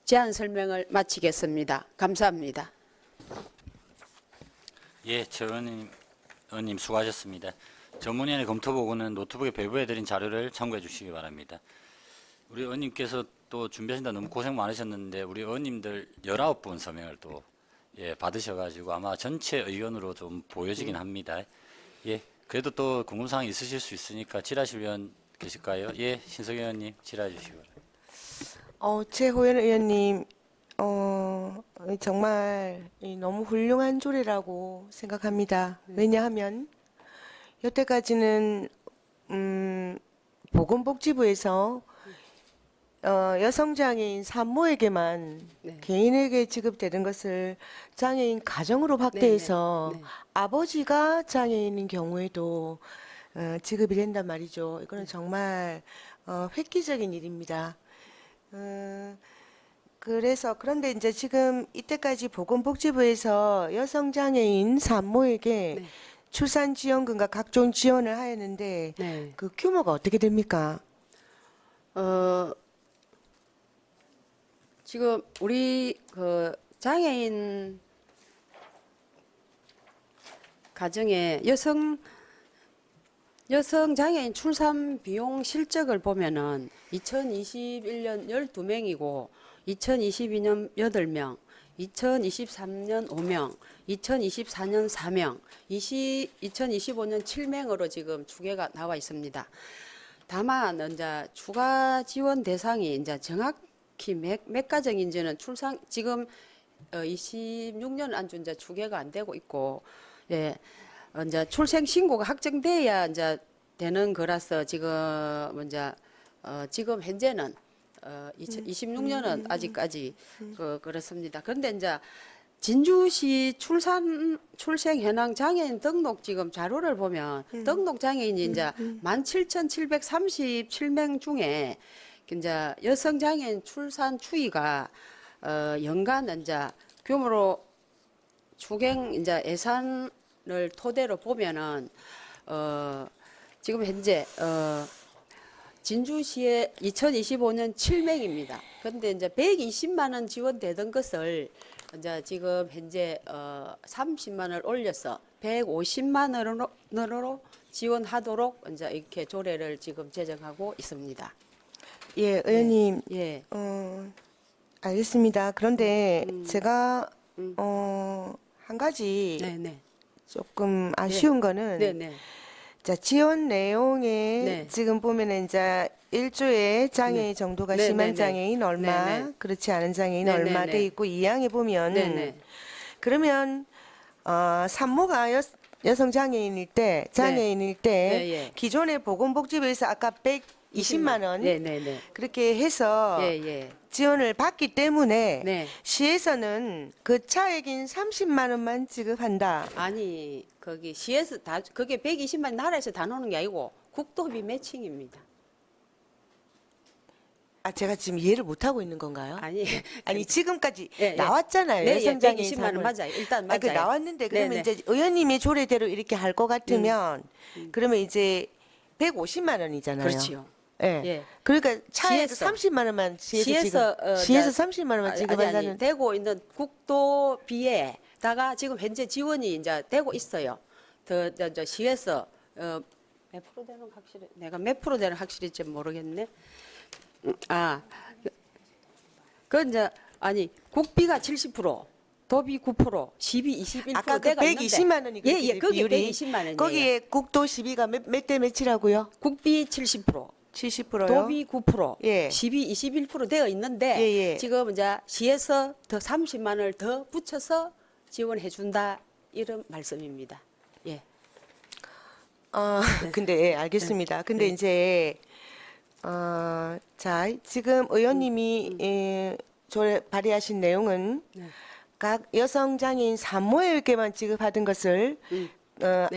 제안 설명을 마치겠습니다. 감사합니다. 예, 최 의원님 수고하셨습니다. 전문위원회 검토보고는 노트북에 배부해드린 자료를 참고해 주시기 바랍니다. 우리 의원님께서 또 준비하신다 너무 고생 많으셨는데 우리 의원님들 19분 서명을 또 받으셔가지고 아마 전체 의견으로 좀 보여지긴 합니다. 예, 그래도 또 궁금사항 있으실 수 있으니까 질의하실 의원 계실까요? 예, 신석 의원님 질의해 주시기 바랍니다. 최호연 의원님, 정말 너무 훌륭한 조례라고 생각합니다. 왜냐하면 여태까지는 보건복지부에서 여성장애인 산모에게만 네. 개인에게 지급되는 것을 장애인 가정으로 확대해서 네, 네. 아버지가 장애인인 경우에도 지급이 된단 말이죠. 이거는 정말 획기적인 일입니다. 그런데 이제 지금 이때까지 보건복지부에서 여성장애인 산모에게 네. 출산지원금과 각종 지원을 하였는데 네. 그 규모가 어떻게 됩니까? 지금 우리 그 장애인 가정에 여성 장애인 출산 비용 실적을 보면은 2021년 12명이고 2022년 8명, 2023년 5명, 2024년 4명, 2025년 7명으로 지금 추계가 나와 있습니다. 다만 이제 추가 지원 대상이 이제 정확히 몇 가정인지는 지금 26년 안주 이제 추계가 안 되고 있고, 예, 이제 출생 신고가 확정돼야 이제 되는 거라서 지금 이제 지금 현재는 2026년은 아직까지 그렇습니다. 그런데 이제 진주시 출생 현황 장애인 등록 지금 자료를 보면 등록 장애인이 이제 17,737명 중에 이제 여성 장애인 출산 추이가 연간 이제 규모로 추경 이제 예산을 토대로 보면은 지금 현재 진주시에 2025년 7명입니다. 그런데 이제 120만 원 지원되던 것을 이제 지금 현재 30만 원을 올려서 150만 원으로 지원하도록 이제 이렇게 조례를 지금 제정하고 있습니다. 예, 의원님, 예. 알겠습니다. 그런데 제가 한 가지 네네. 조금 아쉬운 거는 네네. 자, 지원 내용에 네. 지금 보면은 이제 1조에 장애인 정도가 네, 심한 네, 네. 장애인 얼마, 네, 네. 그렇지 않은 장애인 네, 얼마 네, 돼 네. 있고 2항에 보면 네네. 그러면 산모가 여성 장애인일 때 네, 예. 기존의 보건복지부에서 아까 120만 원 네네네. 그렇게 해서 예예. 지원을 받기 때문에 네. 시에서는 그 차액인 30만 원만 지급한다. 아니 거기 시에서 다 그게 120만 나라에서 다 노는 게 아니고 국토비 매칭입니다. 아, 제가 지금 이해를 못 하고 있는 건가요? 아니 지금까지 예, 예. 나왔잖아요. 네, 예, 여성장애인 120만 원 산물. 맞아요. 일단 아, 그 맞아요. 나왔는데 그러면 네, 네. 이제 의원님의 조례대로 이렇게 할 것 같으면 그러면 이제 150만 원이잖아요. 그렇지요. 예. 예. 그러니까 차액 시에서. 30만 원만 시에서 시에서, 지금 시에서 30만 원만 아니, 지급한다는. 되고 있는 국도비에다가 지금 현재 지원이 이제 되고 있어요. 저 시에서 몇 프로 되는 확실히 내가 몇 프로 되는 확실히 좀 모르겠네. 그 이제 아니 국비가 70%, 도비 9%, 시비 21% 아까 그 대가 120만 원이 있는데, 그렇게 거기 비율이 120만 원이에요. 거기에 국도 시비가 몇 대 몇이라고요? 국비 70%, 70%요? 도비 9%, 예. 시비 21% 되어 있는데 예, 예. 지금 이제 시에서 더 30만 원을 더 붙여서 지원해 준다 이런 말씀입니다. 예. 근데 예, 알겠습니다. 근데 이제 자, 지금 의원님이 조례 발의하신 내용은 네. 각 여성 장애인 산모에게만 지급하던 것을 네.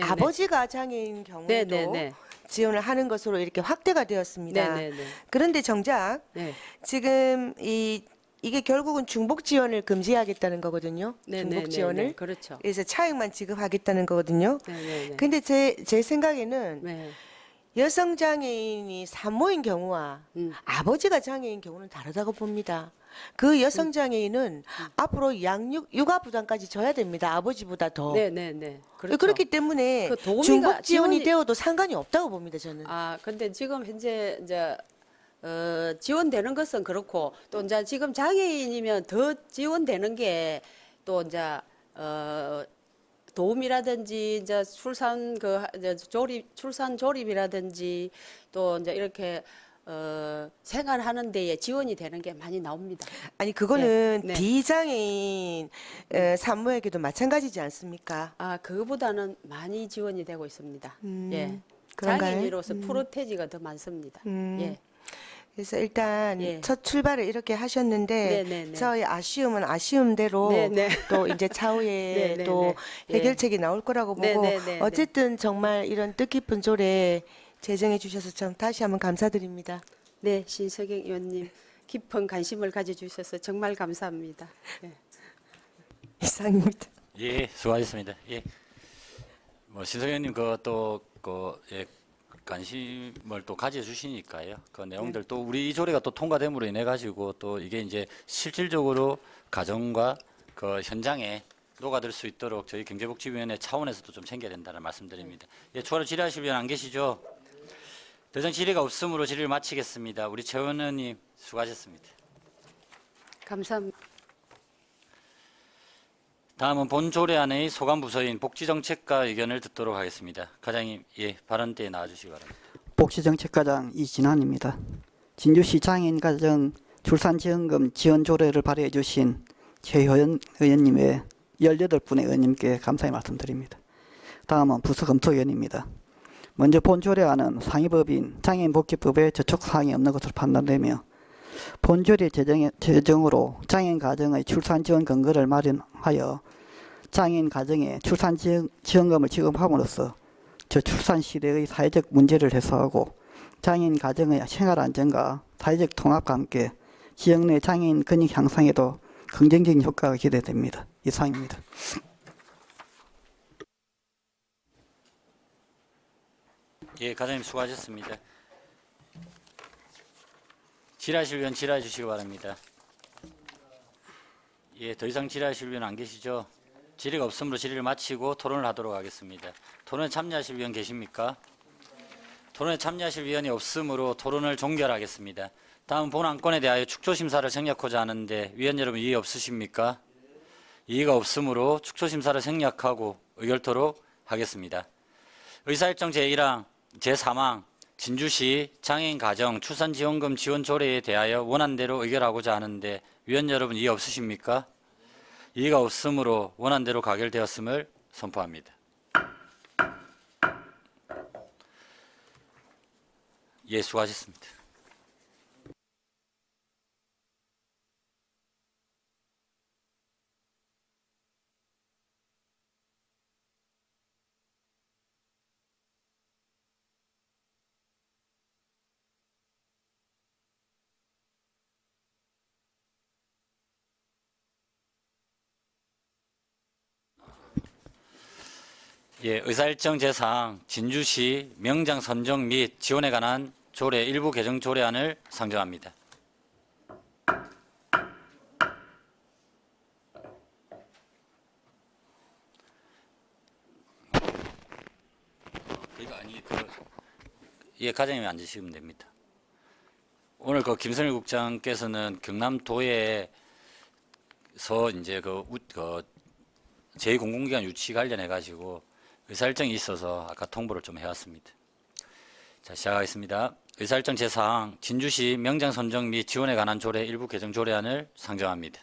아버지가 장애인 경우에도 네네네. 지원을 하는 것으로 이렇게 확대가 되었습니다. 네네네. 그런데 정작 네. 지금 이게 결국은 중복 지원을 금지하겠다는 거거든요. 네네네. 중복 지원을. 그렇죠. 그래서 차액만 지급하겠다는 거거든요. 네네네. 근데 제 생각에는 네. 여성 장애인이 산모인 경우와 음. 아버지가 장애인 경우는 다르다고 봅니다. 그 여성 장애인은 앞으로 육아 부담까지 져야 됩니다. 아버지보다 더. 네네네. 그렇죠. 그렇기 때문에 그 도우미가 중복 지원이 지원이- 되어도 상관이 없다고 봅니다. 저는. 근데 지금 현재 이제 지원되는 것은 그렇고 또 이제 지금 장애인이면 더 지원되는 게 또 이제 도움이라든지 이제 출산 조립이라든지 또 이제 이렇게 생활하는 데에 지원이 되는 게 많이 나옵니다. 아니 그거는 네. 비장애인 산모에게도 마찬가지지 않습니까? 아, 그거보다는 많이 지원이 되고 있습니다. 예. 그런가요? 장애인으로서 프로테지가 더 많습니다. 예. 그래서 일단 예. 첫 출발을 이렇게 하셨는데 네네네. 저의 아쉬움은 아쉬움대로 네네. 또 이제 차후에 네네네. 또 예. 해결책이 나올 거라고 보고 네네네. 어쨌든 정말 이런 뜻깊은 조례 제정해 주셔서 참 다시 한번 감사드립니다. 네, 신석영 의원님 깊은 관심을 가져주셔서 정말 감사합니다. 예. 이상입니다. 예, 수고하셨습니다. 예. 뭐 신성현님 예, 관심을 또 가져주시니까요. 그 내용들 또 우리 이 조례가 또 통과됨으로 인해 가지고 또 이게 이제 실질적으로 가정과 그 현장에 녹아들 수 있도록 저희 경제복지위원회 차원에서도 좀 챙겨야 된다는 말씀드립니다. 예, 추가로 질의하실 분 안 계시죠? 더 이상 질의가 없으므로 질의를 마치겠습니다. 우리 최 의원님 수고하셨습니다. 감사합니다. 다음은 본 조례안의 소관 부서인 복지정책과 의견을 듣도록 하겠습니다. 과장님, 예, 발언대에 나와주시기 바랍니다. 복지정책과장 이진환입니다. 진주시 장애인가정 출산지원금 지원 조례를 발의해 주신 최효연 의원님 외 18분의 의원님께 감사의 말씀드립니다. 다음은 부서검토위원입니다. 먼저 본 조례안은 상위법인 장애인복지법에 저촉사항이 없는 것으로 판단되며 본 조례 제정으로 장애인 가정의 출산 지원 근거를 마련하여 장애인 가정에 출산 지원금을 지급함으로써 저출산 시대의 사회적 문제를 해소하고 장애인 가정의 생활 안정과 사회적 통합과 함께 지역 내 장애인 권익 향상에도 긍정적인 효과가 기대됩니다. 이상입니다. 예, 과장님 수고하셨습니다. 질의하실 위원 질의해 주시기 바랍니다. 예, 더 이상 질의하실 위원 안 계시죠? 질의가 없으므로 질의를 마치고 토론을 하도록 하겠습니다. 토론에 참여하실 위원 계십니까? 토론에 참여하실 위원이 없으므로 토론을 종결하겠습니다. 다음 본 안건에 대하여 축조심사를 생략하고자 하는데 위원 여러분 이의 없으십니까? 이의가 없으므로 축조심사를 생략하고 의결토록 하겠습니다. 의사일정 제1항 제3항 진주시 장애인 가정 출산지원금 지원 조례에 대하여 원안대로 의결하고자 하는데 위원 여러분 이의 없으십니까? 이의가 없으므로 원안대로 가결되었음을 선포합니다. 예, 수고하셨습니다. 예, 의사일정 제4항 진주시 명장 선정 및 지원에 관한 조례 일부 개정 조례안을 상정합니다. 예, 과장님이 앉으시면 됩니다. 오늘 그 김선일 국장께서는 경남도에서 이제 제2공공기관 유치 관련해 가지고 의사일정이 있어서 아까 통보를 좀 해왔습니다. 자, 시작하겠습니다. 의사일정 제4항 진주시 명장 선정 및 지원에 관한 조례 일부 개정 조례안을 상정합니다.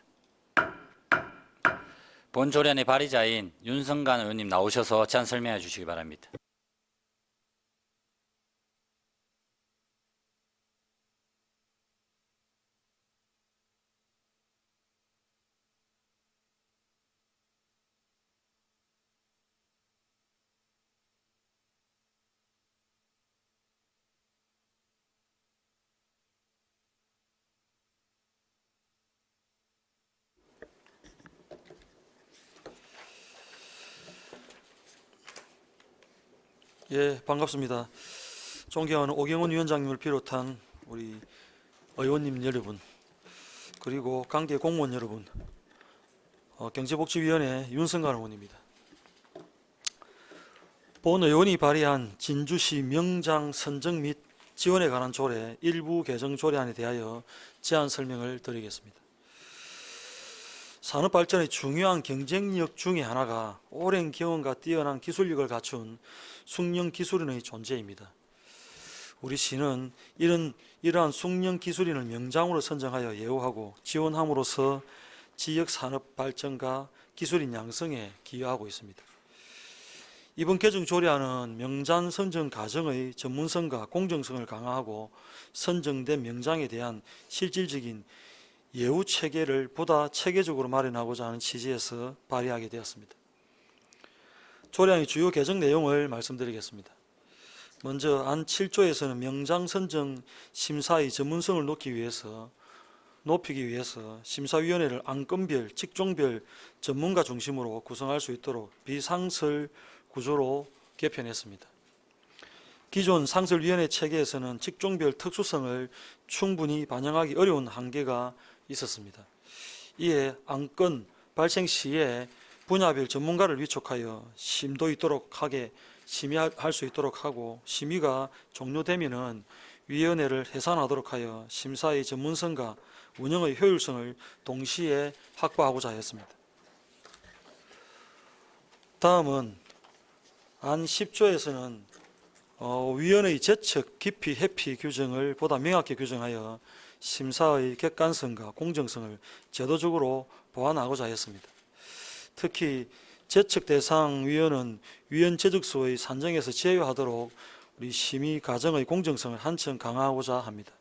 본 조례안의 발의자인 윤성간 의원님 나오셔서 제안 설명해 주시기 바랍니다. 예, 반갑습니다. 존경하는 오경원 위원장님을 비롯한 우리 의원님 여러분, 그리고 관계 공무원 여러분, 경제복지위원회 윤성관 의원입니다. 본 의원이 발의한 진주시 명장 선정 및 지원에 관한 조례 일부 개정 조례안에 대하여 제안 설명을 드리겠습니다. 산업 발전의 중요한 경쟁력 중에 하나가 오랜 경험과 뛰어난 기술력을 갖춘 숙련 기술인의 존재입니다. 우리 시는 이러한 숙련 기술인을 명장으로 선정하여 예우하고 지원함으로써 지역 산업 발전과 기술인 양성에 기여하고 있습니다. 이번 개정 조례안은 명장 선정 과정의 전문성과 공정성을 강화하고 선정된 명장에 대한 실질적인 예우 체계를 보다 체계적으로 마련하고자 하는 취지에서 발의하게 되었습니다. 조례안의 주요 개정 내용을 말씀드리겠습니다. 먼저 안 7조에서는 명장 선정 심사의 전문성을 높이기 위해서 심사위원회를 안건별, 직종별 전문가 중심으로 구성할 수 있도록 비상설 구조로 개편했습니다. 기존 상설위원회 체계에서는 직종별 특수성을 충분히 반영하기 어려운 한계가 있었습니다. 이에 안건 발생 시에 분야별 전문가를 위촉하여 심도 있도록 하게 심의할 수 있도록 하고, 심의가 종료되면은 위원회를 해산하도록 하여 심사의 전문성과 운영의 효율성을 동시에 확보하고자 하였습니다. 다음은 안 10조에서는 위원의 제척, 기피, 회피 규정을 보다 명확히 규정하여 심사의 객관성과 공정성을 제도적으로 보완하고자 하였습니다. 특히 제척 대상 위원은 위원 제적수의 산정에서 제외하도록 우리 심의 과정의 공정성을 한층 강화하고자 합니다.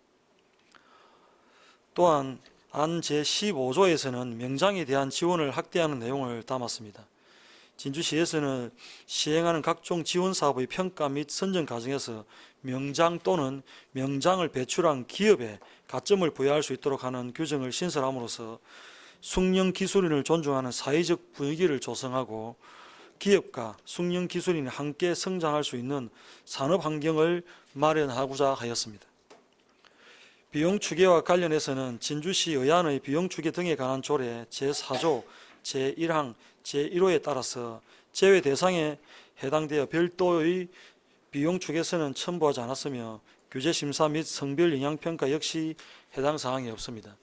또한 안 제15조에서는 명장에 대한 지원을 확대하는 내용을 담았습니다. 진주시에서는 시행하는 각종 지원 사업의 평가 및 선정 과정에서 명장 또는 명장을 배출한 기업에 가점을 부여할 수 있도록 하는 규정을 신설함으로써 숙련 기술인을 존중하는 사회적 분위기를 조성하고 기업과 숙련 기술인이 함께 성장할 수 있는 산업 환경을 마련하고자 하였습니다. 비용 추계와 관련해서는 진주시 의안의 비용 추계 등에 관한 조례 제4조 제1항 제1호에 따라서 제외 대상에 해당되어 별도의 비용 추계서는 첨부하지 않았으며 규제 심사 및 성별 영향 평가 역시 해당 사항이 없습니다.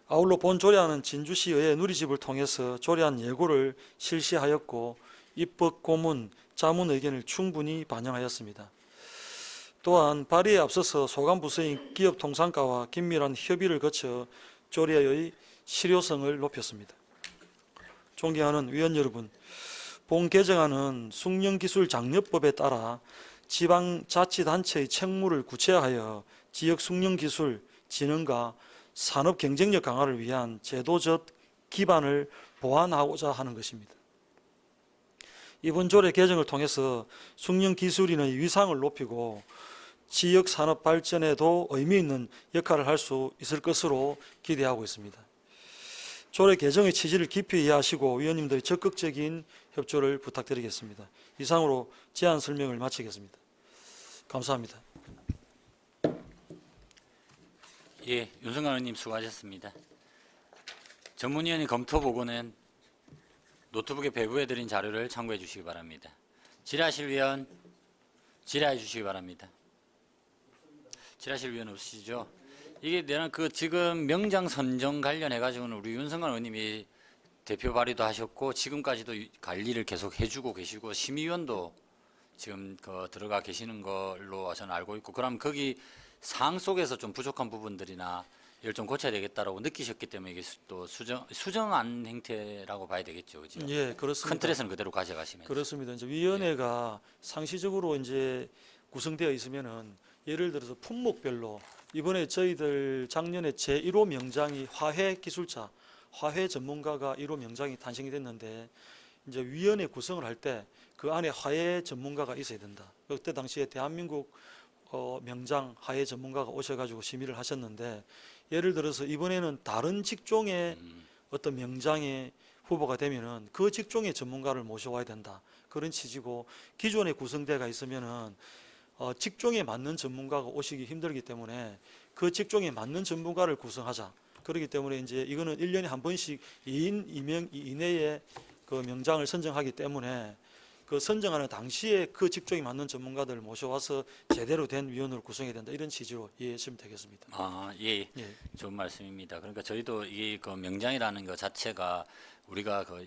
아울러 본 조례안은 진주시의회 누리집을 통해서 조례안 예고를 실시하였고 입법 고문, 자문 의견을 충분히 반영하였습니다. 또한 발의에 앞서서 소관부서인 기업통상과와 긴밀한 협의를 거쳐 조례의 실효성을 높였습니다. 존경하는 위원 여러분, 본 개정안은 숙련기술장려법에 따라 지방자치단체의 책무를 구체화하여 지역 숙련기술 진흥과 산업 경쟁력 강화를 위한 제도적 기반을 보완하고자 하는 것입니다. 이번 조례 개정을 통해서 숙련기술인의 위상을 높이고 지역 산업 발전에도 의미 있는 역할을 할 수 있을 것으로 기대하고 있습니다. 조례 개정의 취지를 깊이 이해하시고 위원님들의 적극적인 협조를 부탁드리겠습니다. 이상으로 제안 설명을 마치겠습니다. 감사합니다. 예, 윤성관 의원님 수고하셨습니다. 전문위원회 검토 보고는 노트북에 배부해드린 자료를 참고해 주시기 바랍니다. 질의하실 위원 질의해 주시기 바랍니다. 질의하실 위원 없으시죠? 이게 내가 지금 명장 선정 관련해 가지고는 우리 윤성관 의원님이 대표 발의도 하셨고 지금까지도 관리를 계속 해주고 계시고 심의위원도 지금 들어가 계시는 걸로 저는 알고 있고, 그럼 거기 사항 속에서 좀 부족한 부분들이나 이걸 좀 고쳐야 되겠다라고 느끼셨기 때문에 이게 또 수정안 행태라고 봐야 되겠죠, 그죠? 예, 그렇습니다. 큰 틀에서는 그대로 가져가시면. 그렇습니다. 이제 위원회가 상시적으로 이제 구성되어 있으면은 예를 들어서 품목별로 이번에 저희들 작년에 제1호 명장이 화훼 기술자, 화훼 전문가가 1호 명장이 탄생이 됐는데 이제 위원회 구성을 할 때 그 안에 화훼 전문가가 있어야 된다. 그때 당시에 대한민국 명장 화훼 전문가가 오셔가지고 심의를 하셨는데, 예를 들어서 이번에는 다른 직종의 어떤 명장의 후보가 되면은 그 직종의 전문가를 모셔와야 된다. 그런 취지고, 기존에 구성대가 있으면은 직종에 맞는 전문가가 오시기 힘들기 때문에 그 직종에 맞는 전문가를 구성하자. 그렇기 때문에 이제 이거는 1년에 한 번씩 2인 2명 이내에 그 명장을 선정하기 때문에 그 선정하는 당시에 그 직종에 맞는 전문가들을 모셔와서 제대로 된 위원회를 구성해야 된다. 이런 취지로 이해하시면 되겠습니다. 아, 예. 예. 좋은 말씀입니다. 그러니까 저희도 이게 명장이라는 것 자체가 우리가 그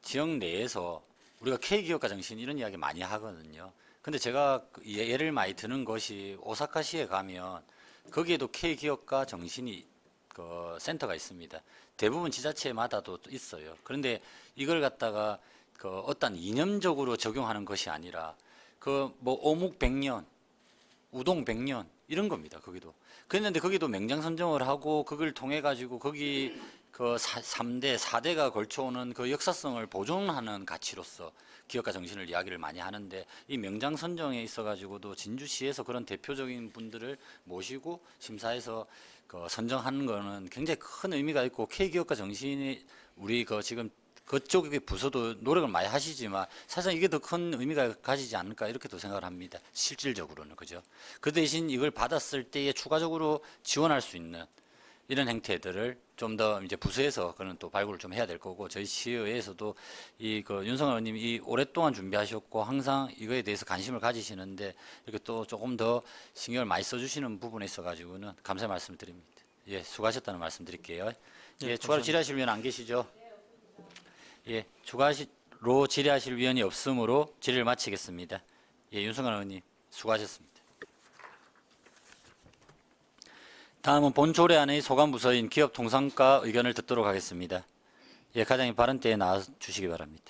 지역 내에서 우리가 K기업가 정신 이런 이야기 많이 하거든요. 근데 제가 예를 많이 드는 것이 오사카시에 가면 거기에도 K기업가 정신이 그 센터가 있습니다. 대부분 지자체마다도 있어요. 그런데 이걸 갖다가 그 어떤 이념적으로 적용하는 것이 아니라 그 뭐 오묵 100년, 우동 100년 이런 겁니다. 거기도. 그랬는데 거기도 명장 선정을 하고 그걸 통해 가지고 거기 그 3대, 4대가 걸쳐오는 그 역사성을 보존하는 가치로서 기업가 정신을 이야기를 많이 하는데 이 명장 선정에 있어 가지고도 진주시에서 그런 대표적인 분들을 모시고 심사해서 그 선정하는 거는 굉장히 큰 의미가 있고 K기업가 정신이 우리 그 지금 그쪽의 부서도 노력을 많이 하시지만 사실상 이게 더 큰 의미가 가지지 않을까 이렇게도 생각을 합니다. 실질적으로는 그죠. 그 대신 이걸 받았을 때에 추가적으로 지원할 수 있는 이런 행태들을 좀 더 이제 부서에서 그는 또 발굴을 좀 해야 될 거고 저희 시의회에서도 이 그 윤석열 의원님이 이 오랫동안 준비하셨고 항상 이거에 대해서 관심을 가지시는데 이렇게 또 조금 더 신경을 많이 써주시는 부분에 있어 가지고는 감사의 말씀을 드립니다. 예, 수고하셨다는 말씀 드릴게요. 예, 추가로 질의하실 위원 안 계시죠? 예, 추가로 질의하실 위원이 없으므로 질의를 마치겠습니다. 예, 윤석열 의원님 수고하셨습니다. 다음은 본 조례안의 소관부서인 기업통상과 의견을 듣도록 하겠습니다. 예, 과장님 발언대에 나와 주시기 바랍니다.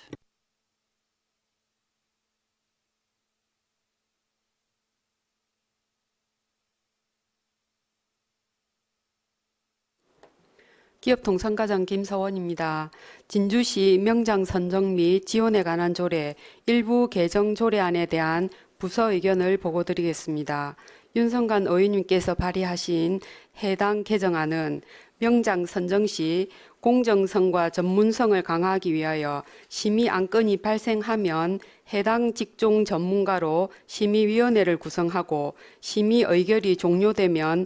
기업통상과장 김서원입니다. 진주시 명장 선정 및 지원에 관한 조례 일부 개정 조례안에 대한 부서 의견을 보고드리겠습니다. 윤성관 의원님께서 발의하신 해당 개정안은 명장 선정 시 공정성과 전문성을 강화하기 위하여 심의 안건이 발생하면 해당 직종 전문가로 심의위원회를 구성하고 심의 의결이 종료되면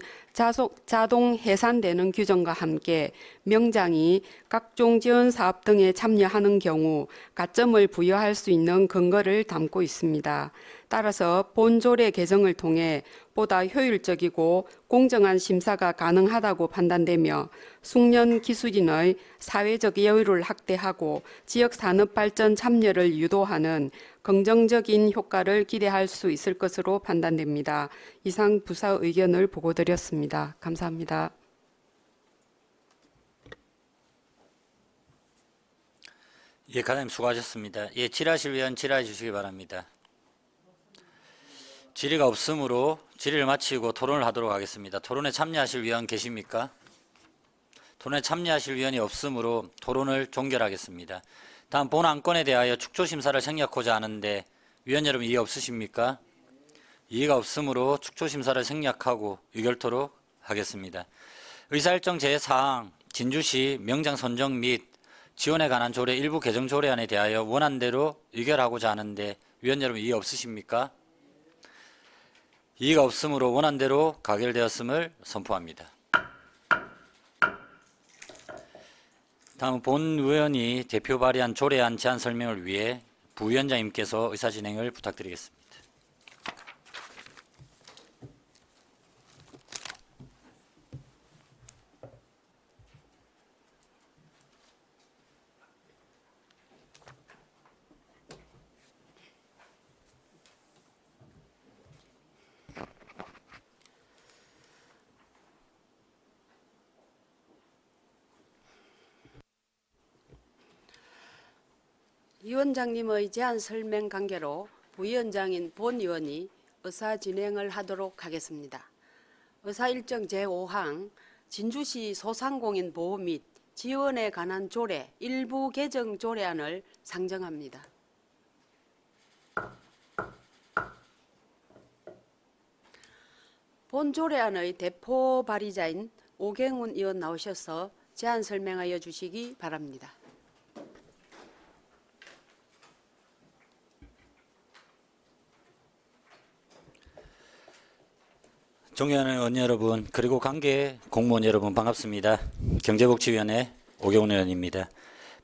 자동 해산되는 규정과 함께 명장이 각종 지원 사업 등에 참여하는 경우 가점을 부여할 수 있는 근거를 담고 있습니다. 따라서 본 조례 개정을 통해 보다 효율적이고 공정한 심사가 가능하다고 판단되며 숙련 기술인의 사회적 여유를 확대하고 지역 산업 발전 참여를 유도하는 긍정적인 효과를 기대할 수 있을 것으로 판단됩니다. 이상 부서 의견을 보고드렸습니다. 감사합니다. 예, 과장님 수고하셨습니다. 예, 질의하실 위원 질의해 주시기 바랍니다. 질의가 없으므로 질의를 마치고 토론을 하도록 하겠습니다. 토론에 참여하실 위원 계십니까? 토론에 참여하실 위원이 없으므로 토론을 종결하겠습니다. 다음 본 안건에 대하여 축조심사를 생략하고자 하는데 위원 여러분 이해 없으십니까? 이해가 없으므로 축조심사를 생략하고 의결토록 하겠습니다. 의사일정 제4항 진주시 명장 선정 및 지원에 관한 조례 일부 개정 조례안에 대하여 원안대로 의결하고자 하는데 위원 여러분 이해 없으십니까? 이해가 없으므로 원안대로 가결되었음을 선포합니다. 다음 본 의원이 대표 발의한 조례안 제안 설명을 위해 부위원장님께서 의사 진행을 부탁드리겠습니다. 위원장님의 제안 설명 관계로 부위원장인 본 의원이 의사 진행을 하도록 하겠습니다. 의사 일정 제5항 진주시 소상공인 보호 및 지원에 관한 조례 일부 개정 조례안을 상정합니다. 본 조례안의 대표 발의자인 오경훈 의원 나오셔서 제안 설명하여 주시기 바랍니다. 존경하는 의원 여러분 그리고 관계 공무원 여러분 반갑습니다. 경제복지위원회 오경훈 의원입니다.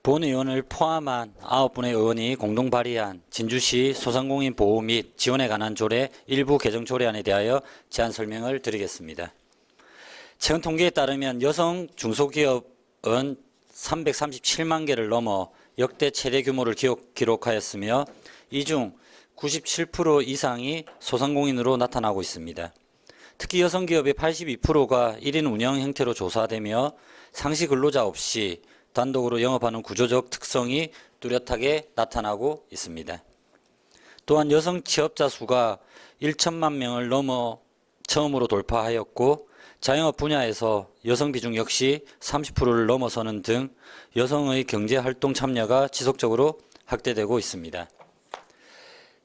본 의원을 포함한 9분의 의원이 공동 발의한 진주시 소상공인 보호 및 지원에 관한 조례 일부 개정 조례안에 대하여 제안 설명을 드리겠습니다. 최근 통계에 따르면 여성 중소기업은 337만 개를 넘어 역대 최대 규모를 기록하였으며 이 중 97% 이상이 소상공인으로 나타나고 있습니다. 특히 여성 기업의 82%가 1인 운영 형태로 조사되며 상시 근로자 없이 단독으로 영업하는 구조적 특성이 뚜렷하게 나타나고 있습니다. 또한 여성 취업자 수가 1천만 명을 넘어 처음으로 돌파하였고 자영업 분야에서 여성 비중 역시 30%를 넘어서는 등 여성의 경제활동 참여가 지속적으로 확대되고 있습니다.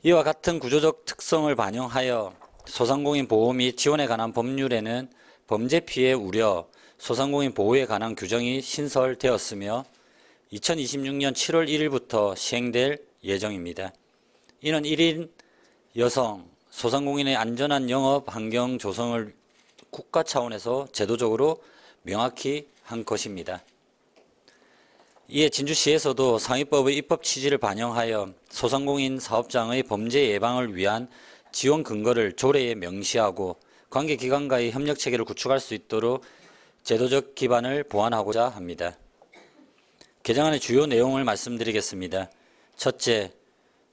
이와 같은 구조적 특성을 반영하여 소상공인 보호 및 지원에 관한 법률에는 범죄 피해 우려, 소상공인 보호에 관한 규정이 신설되었으며 2026년 7월 1일부터 시행될 예정입니다. 이는 1인 여성, 소상공인의 안전한 영업 환경 조성을 국가 차원에서 제도적으로 명확히 한 것입니다. 이에 진주시에서도 상위법의 입법 취지를 반영하여 소상공인 사업장의 범죄 예방을 위한 지원 근거를 조례에 명시하고 관계기관과의 협력 체계를 구축할 수 있도록 제도적 기반을 보완하고자 합니다. 개정안의 주요 내용을 말씀드리겠습니다. 첫째,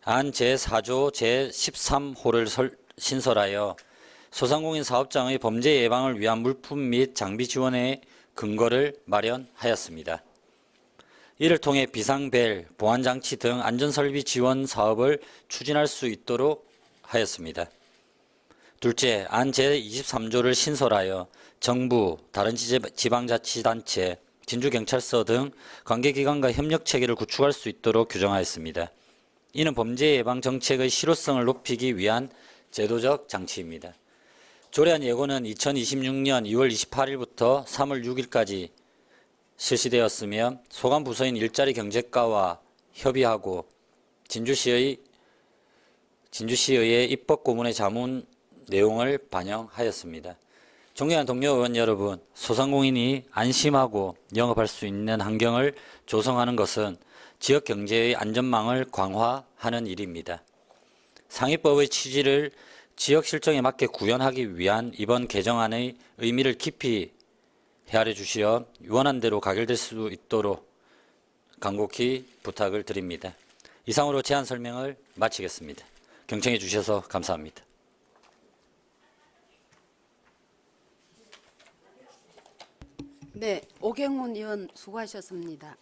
안 제4조 제13호를 신설하여 소상공인 사업장의 범죄 예방을 위한 물품 및 장비 지원의 근거를 마련하였습니다. 이를 통해 비상벨, 보안장치 등 안전설비 지원 사업을 추진할 수 있도록 하였습니다. 둘째, 안 제23조를 신설하여 정부, 다른 지방자치단체, 진주경찰서 등 관계기관과 협력체계를 구축할 수 있도록 규정하였습니다. 이는 범죄 예방 정책의 실효성을 높이기 위한 제도적 장치입니다. 조례안 예고는 2026년 2월 28일부터 3월 6일까지 실시되었으며 소관 부서인 일자리 경제과와 협의하고 진주시의 입법 고문의 자문 내용을 반영하였습니다. 존경하는 동료 의원 여러분, 소상공인이 안심하고 영업할 수 있는 환경을 조성하는 것은 지역 경제의 안전망을 강화하는 일입니다. 상위법의 취지를 지역 실정에 맞게 구현하기 위한 이번 개정안의 의미를 깊이 헤아려 주시어 유원한 대로 가결될 수 있도록 간곡히 부탁을 드립니다. 이상으로 제안 설명을 마치겠습니다. 경청해 주셔서 감사합니다. 네, 오경훈 의원 수고하셨습니다.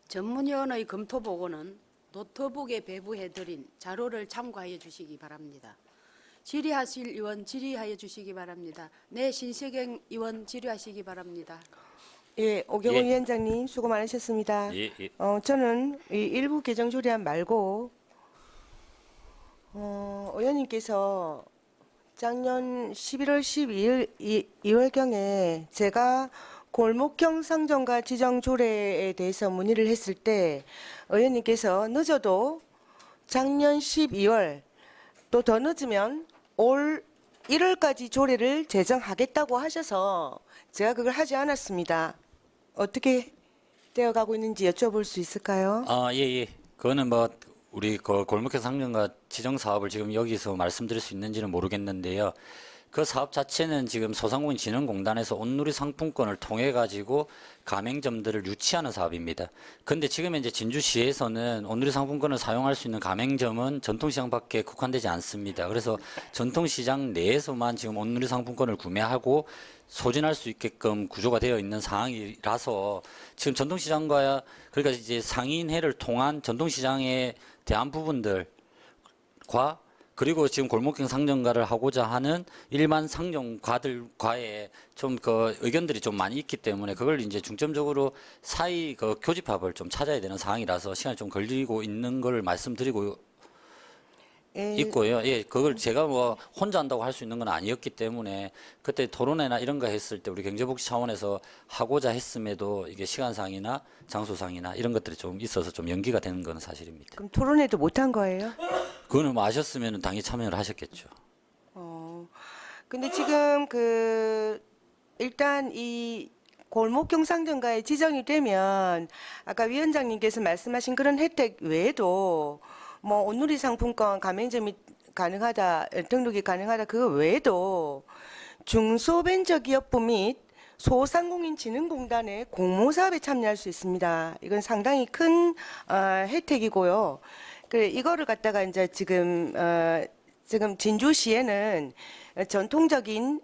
전문위원의 검토보고는 노트북에 배부해드린 자료를 참고하여 주시기 바랍니다. 질의하실 의원 질의하여 주시기 바랍니다. 네, 신세경 의원 질의하시기 바랍니다. 예, 오경훈 예. 위원장님 수고 많으셨습니다. 예. 저는 이 일부 개정 조례안 말고 의원님께서 작년 11월 12일 2월경에 제가 골목형 상점과 지정 조례에 대해서 문의를 했을 때 의원님께서 늦어도 작년 12월 또 더 늦으면 올 1월까지 조례를 제정하겠다고 하셔서 제가 그걸 하지 않았습니다. 어떻게 되어가고 있는지 여쭤볼 수 있을까요? 예. 그거는 뭐 우리 그 골목형 상점과 지정 사업을 지금 여기서 말씀드릴 수 있는지는 모르겠는데요. 그 사업 자체는 지금 소상공인진흥공단에서 온누리 상품권을 통해 가지고 가맹점들을 유치하는 사업입니다. 근데 지금 이제 진주시에서는 온누리 상품권을 사용할 수 있는 가맹점은 전통시장밖에 국한되지 않습니다. 그래서 전통시장 내에서만 지금 온누리 상품권을 구매하고 소진할 수 있게끔 구조가 되어 있는 상황이라서 지금 전통시장과 그러니까 이제 상인회를 통한 전통시장에 대한 부분들과 그리고 지금 골목형 상점가를 하고자 하는 일반 상점가들과의 좀 그 의견들이 좀 많이 있기 때문에 그걸 이제 중점적으로 사이 그 교집합을 좀 찾아야 되는 상황이라서 시간이 좀 걸리고 있는 걸 말씀드리고 있고요. 예, 그걸 제가 뭐 혼자 한다고 할 수 있는 건 아니었기 때문에 그때 토론회나 이런 거 했을 때 우리 경제복지 차원에서 하고자 했음에도 이게 시간상이나 장소상이나 이런 것들이 좀 있어서 좀 연기가 되는 건 사실입니다. 그럼 토론회도 못한 거예요? 그거는 뭐 아셨으면 당연히 참여를 하셨겠죠. 근데 지금 일단 이 골목형 상점가에 지정이 되면 아까 위원장님께서 말씀하신 그런 혜택 외에도 뭐 온누리 상품권 가맹점이 가능하다, 등록이 가능하다 그거 외에도 중소벤처기업부 및 소상공인진흥공단의 공모사업에 참여할 수 있습니다. 이건 상당히 큰 혜택이고요. 그래 이거를 갖다가 이제 지금 진주시에는 전통적인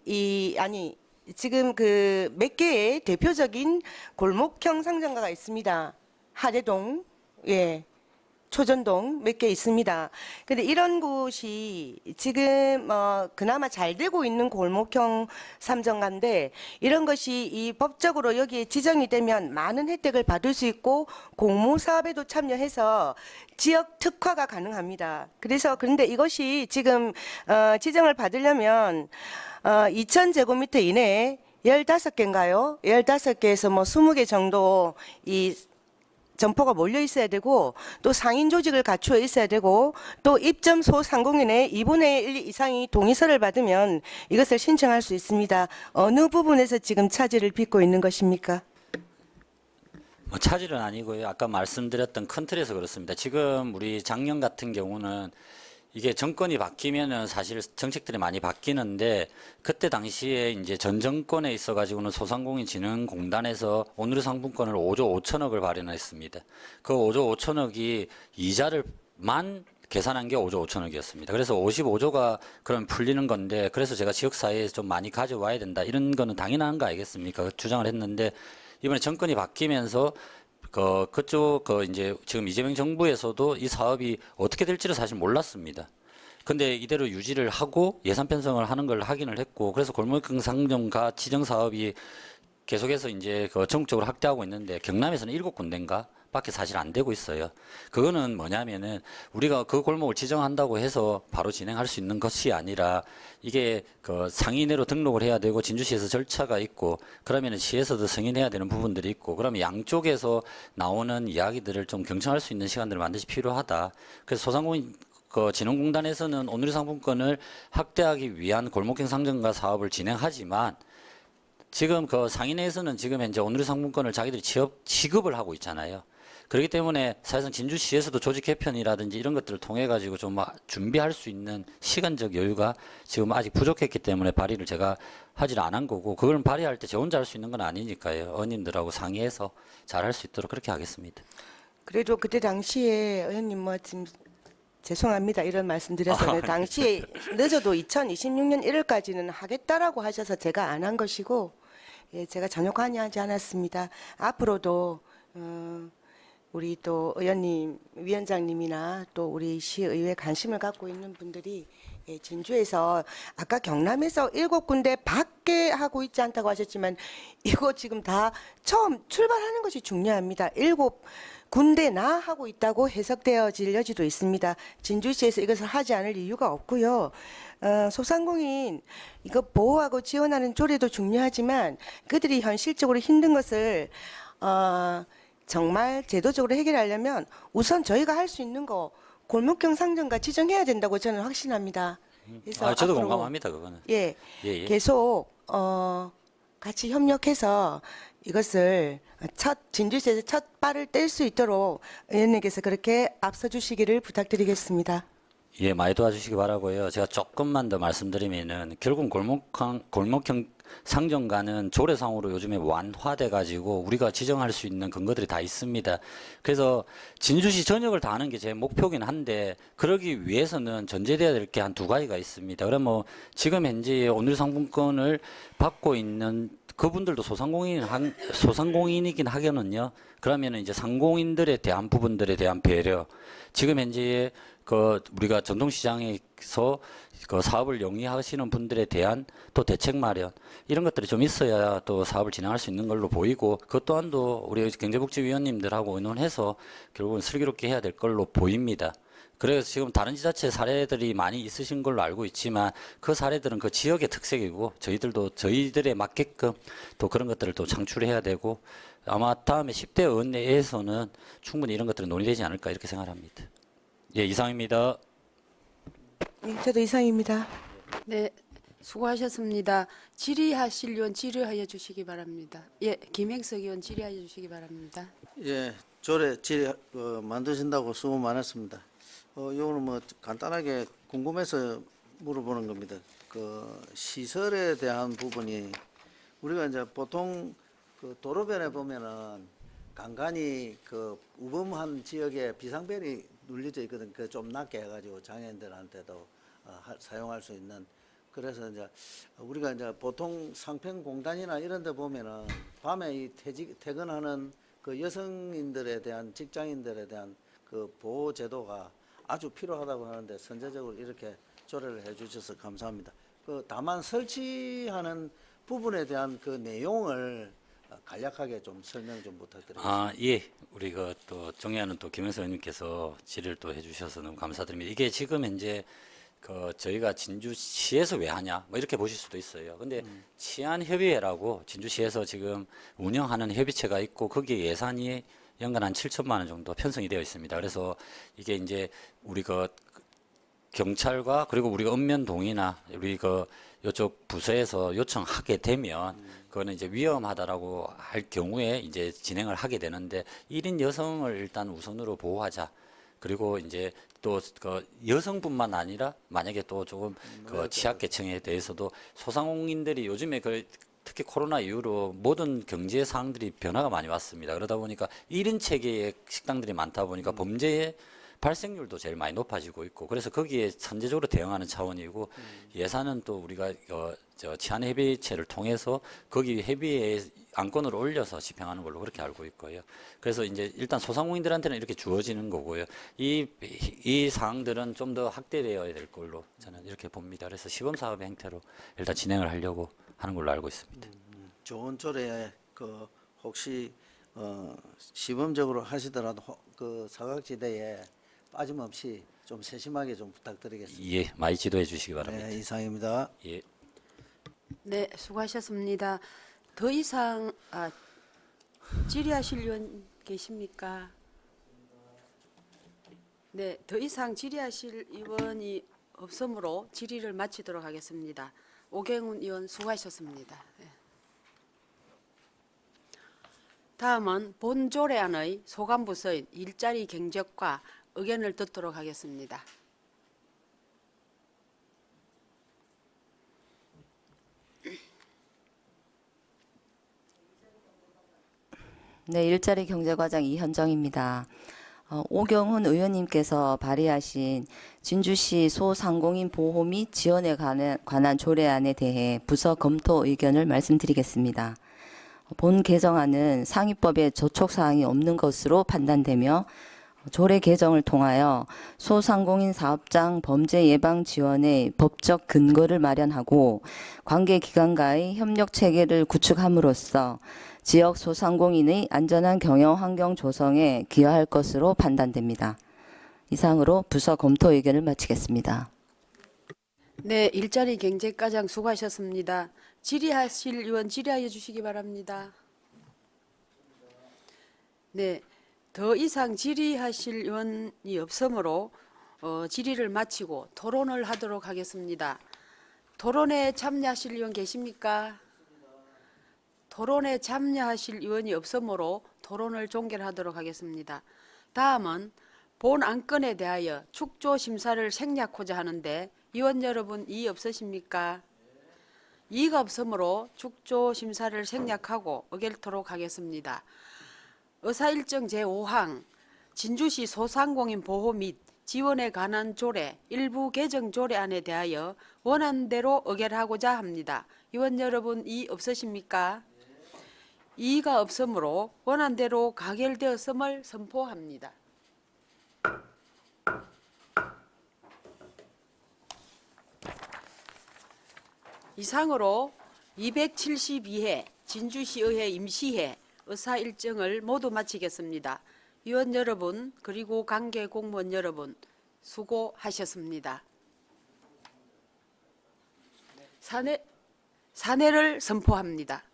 지금 그 몇 개의 대표적인 골목형 상점가가 있습니다. 하대동, 예, 초전동 몇 개 있습니다. 근데 이런 곳이 지금 그나마 잘 되고 있는 골목형 상점가인데 이런 것이 이 법적으로 여기에 지정이 되면 많은 혜택을 받을 수 있고 공모 사업에도 참여해서 지역 특화가 가능합니다. 그런데 이것이 지금 지정을 받으려면 2,000제곱미터 이내에 15개인가요? 15개에서 뭐 20개 정도 이 점포가 몰려 있어야 되고 또 상인 조직을 갖추어 있어야 되고 또 입점 소상공인의 2분의 1 이상이 동의서를 받으면 이것을 신청할 수 있습니다. 어느 부분에서 지금 차질을 빚고 있는 것입니까? 뭐 차질은 아니고요. 아까 말씀드렸던 큰 틀에서 그렇습니다. 지금 우리 작년 같은 경우는 이게 정권이 바뀌면은 사실 정책들이 많이 바뀌는데 그때 당시에 이제 전 정권에 있어가지고는 소상공인진흥공단에서 오늘의 상품권을 5조 5천억을 발행했습니다. 그 5조 5천억이 이자를만 계산한 게 5조 5천억이었습니다. 그래서 55조가 그럼 풀리는 건데 그래서 제가 지역사회에서 좀 많이 가져와야 된다. 이런 거는 당연한 거 아니겠습니까? 주장을 했는데 이번에 정권이 바뀌면서 그쪽 이제 지금 이재명 정부에서도 이 사업이 어떻게 될지를 사실 몰랐습니다. 근데 이대로 유지를 하고 예산 편성을 하는 걸 확인을 했고 그래서 골목형 상점가 지정 사업이 계속해서 이제 전국적으로 확대하고 있는데 경남에서는 7군데인가 밖에 사실 안 되고 있어요. 그거는 뭐냐면은 우리가 그 골목을 지정한다고 해서 바로 진행할 수 있는 것이 아니라 이게 상인회로 등록을 해야 되고 진주시에서 절차가 있고 그러면은 시에서도 승인해야 되는 부분들이 있고 그러면 양쪽에서 나오는 이야기들을 좀 경청할 수 있는 시간들을 반드시 필요하다. 그래서 소상공인 진흥공단에서는 오늘의 상품권을 확대하기 위한 골목형 상점가 사업을 진행하지만 지금 상인회에서는 지금 현재 오늘의 상품권을 자기들이 취급을 하고 있잖아요. 그렇기 때문에 사실상 진주시에서도 조직 개편이라든지 이런 것들을 통해 가지고 좀 준비할 수 있는 시간적 여유가 지금 아직 부족했기 때문에 발의를 제가 하질 않은 거고 그걸 발의할 때 저 혼자 할 수 있는 건 아니니까요. 의원님들하고 상의해서 잘 할 수 있도록 그렇게 하겠습니다. 그래도 그때 당시에 의원님 지금 죄송합니다. 이런 말씀 드렸었는데 당시에 늦어도 2026년 1월까지는 하겠다라고 하셔서 제가 안 한 것이고 예, 제가 전혀 관여하지 않았습니다. 앞으로도 우리 또 의원님, 위원장님이나 또 우리 시의회 관심을 갖고 있는 분들이 예, 진주에서 아까 경남에서 7군데 밖에 하고 있지 않다고 하셨지만 이거 지금 다 처음 출발하는 것이 중요합니다. 7군데나 하고 있다고 해석되어질 여지도 있습니다. 진주시에서 이것을 하지 않을 이유가 없고요. 소상공인 이거 보호하고 지원하는 조례도 중요하지만 그들이 현실적으로 힘든 것을 정말 제도적으로 해결하려면 우선 저희가 할 수 있는 거 골목형 상점가 지정해야 된다고 저는 확신합니다. 그래서 저도 앞으로 공감합니다. 그거는. 예, 예. 계속 같이 협력해서 이것을 진주시에서 첫 발을 뗄 수 있도록 의원님께서 그렇게 앞서 주시기를 부탁드리겠습니다. 예, 많이 도와주시기 바라고요. 제가 조금만 더 말씀드리면은 결국 골목형 상점가는 조례상으로 요즘에 완화돼 가지고 우리가 지정할 수 있는 근거들이 다 있습니다. 그래서 진주시 전역을 다 하는 게 제 목표긴 한데 그러기 위해서는 전제돼야 될 게 한 2가지가 있습니다. 그러면 지금 현재 오늘 상품권을 받고 있는 그분들도 소상공인이긴 하겠는요. 그러면은 이제 상공인들에 대한 부분들에 대한 배려. 지금 현재 우리가 전통시장에서 사업을 영위하시는 분들에 대한 또 대책 마련 이런 것들이 좀 있어야 또 사업을 진행할 수 있는 걸로 보이고 그것 또한도 우리 경제복지위원님들하고 의논해서 결국은 슬기롭게 해야 될 걸로 보입니다. 그래서 지금 다른 지자체 사례들이 많이 있으신 걸로 알고 있지만 그 사례들은 그 지역의 특색이고 저희들도 저희들에 맞게끔 또 그런 것들을 또 창출해야 되고 아마 다음에 10대 의원회에서는 충분히 이런 것들은 논의되지 않을까 이렇게 생각합니다. 예, 이상입니다. 예, 저도 이상입니다. 네, 수고하셨습니다. 질의하실 의원 질의하여 주시기 바랍니다. 예, 김행석 의원 질의하여 주시기 바랍니다. 예, 조례 질의 만드신다고 수고 많았습니다. 이거는 뭐 간단하게 궁금해서 물어보는 겁니다. 시설에 대한 부분이 우리가 이제 보통 도로변에 보면은 간간히 우범한 지역에 비상벨이 눌려져 있거든. 그 좀 낮게 해가지고 장애인들한테도 사용할 수 있는. 그래서 이제 우리가 이제 보통 상평공단이나 이런 데 보면은 밤에 이 퇴근하는 그 여성인들에 대한 직장인들에 대한 그 보호 제도가 아주 필요하다고 하는데 선제적으로 이렇게 조례를 해 주셔서 감사합니다. 그 다만 설치하는 부분에 대한 그 내용을 간략하게 좀 설명 좀 부탁드리겠습니다. 예. 우리 또 정의하는 또 김영석 의원님께서 질의를 또 해주셔서 너무 감사드립니다. 이게 지금 현재 저희가 진주시에서 왜 하냐 뭐 이렇게 보실 수도 있어요. 근데 치안협의회라고 진주시에서 지금 운영하는 협의체가 있고 거기에 예산이 연간 한 7천만 원 정도 편성이 되어 있습니다. 그래서 이게 이제 우리 경찰과 그리고 우리가 읍면동이나 우리 요쪽 부서에서 요청하게 되면 그거는 이제 위험하다라고 할 경우에 이제 진행을 하게 되는데 1인 여성을 일단 우선으로 보호하자. 그리고 이제 또 여성뿐만 아니라 만약에 또 조금 취약계층에 대해서도 소상공인들이 요즘에 특히 코로나 이후로 모든 경제 사항들이 변화가 많이 왔습니다. 그러다 보니까 1인 체계의 식당들이 많다 보니까 범죄의 발생률도 제일 많이 높아지고 있고 그래서 거기에 선제적으로 대응하는 차원이고 예산은 또 우리가 치안협의체를 통해서 거기 협의회에 안건을 올려서 집행하는 걸로 그렇게 알고 있고요. 그래서 이제 일단 소상공인들한테는 이렇게 주어지는 거고요. 이 사항들은 좀 더 확대되어야 될 걸로 저는 이렇게 봅니다. 그래서 시범사업의 형태로 일단 진행을 하려고 하는 걸로 알고 있습니다. 좋은 조례에 혹시 시범적으로 하시더라도 그 사각지대에 빠짐없이 좀 세심하게 좀 부탁드리겠습니다. 예, 많이 지도해 주시기 바랍니다. 네, 이상입니다. 예. 네, 수고하셨습니다. 더 이상 질의하실 의원 계십니까? 네, 더 이상 질의하실 의원이 없으므로 질의를 마치도록 하겠습니다. 오경훈 의원 수고하셨습니다. 네. 다음은 본 조례안의 소관부서인 일자리 경제과 의견을 듣도록 하겠습니다. 네, 일자리 경제과장 이현정입니다. 오경훈 의원님께서 발의하신 진주시 소상공인 보호 및 지원에 관한 조례안에 대해 부서 검토 의견을 말씀드리겠습니다. 본 개정안은 상위법에 저촉사항이 없는 것으로 판단되며 조례 개정을 통하여 소상공인 사업장 범죄 예방 지원의 법적 근거를 마련하고 관계 기관과의 협력 체계를 구축함으로써 지역 소상공인의 안전한 경영 환경 조성에 기여할 것으로 판단됩니다. 이상으로 부서 검토 의견을 마치겠습니다. 네, 일자리 경제과장 수고하셨습니다. 질의하실 의원 질의하여 주시기 바랍니다. 네, 더 이상 질의하실 의원이 없으므로 질의를 마치고 토론을 하도록 하겠습니다. 토론에 참여하실 의원 계십니까? 토론에 참여하실 의원이 없으므로 토론을 종결하도록 하겠습니다. 다음은 본 안건에 대하여 축조 심사를 생략하고자 하는데 의원 여러분 이의 없으십니까? 이의가 없으므로 축조 심사를 생략하고 의결토록 하겠습니다. 의사일정 제5항 진주시 소상공인 보호 및 지원에 관한 조례 일부 개정 조례안에 대하여 원안대로 의결하고자 합니다. 의원 여러분 이의 없으십니까? 이의가 없으므로 원안대로 가결되었음을 선포합니다. 이상으로 272회 진주시의회 임시회 의사일정을 모두 마치겠습니다. 의원 여러분 그리고 관계 공무원 여러분 수고하셨습니다. 사내를 선포합니다.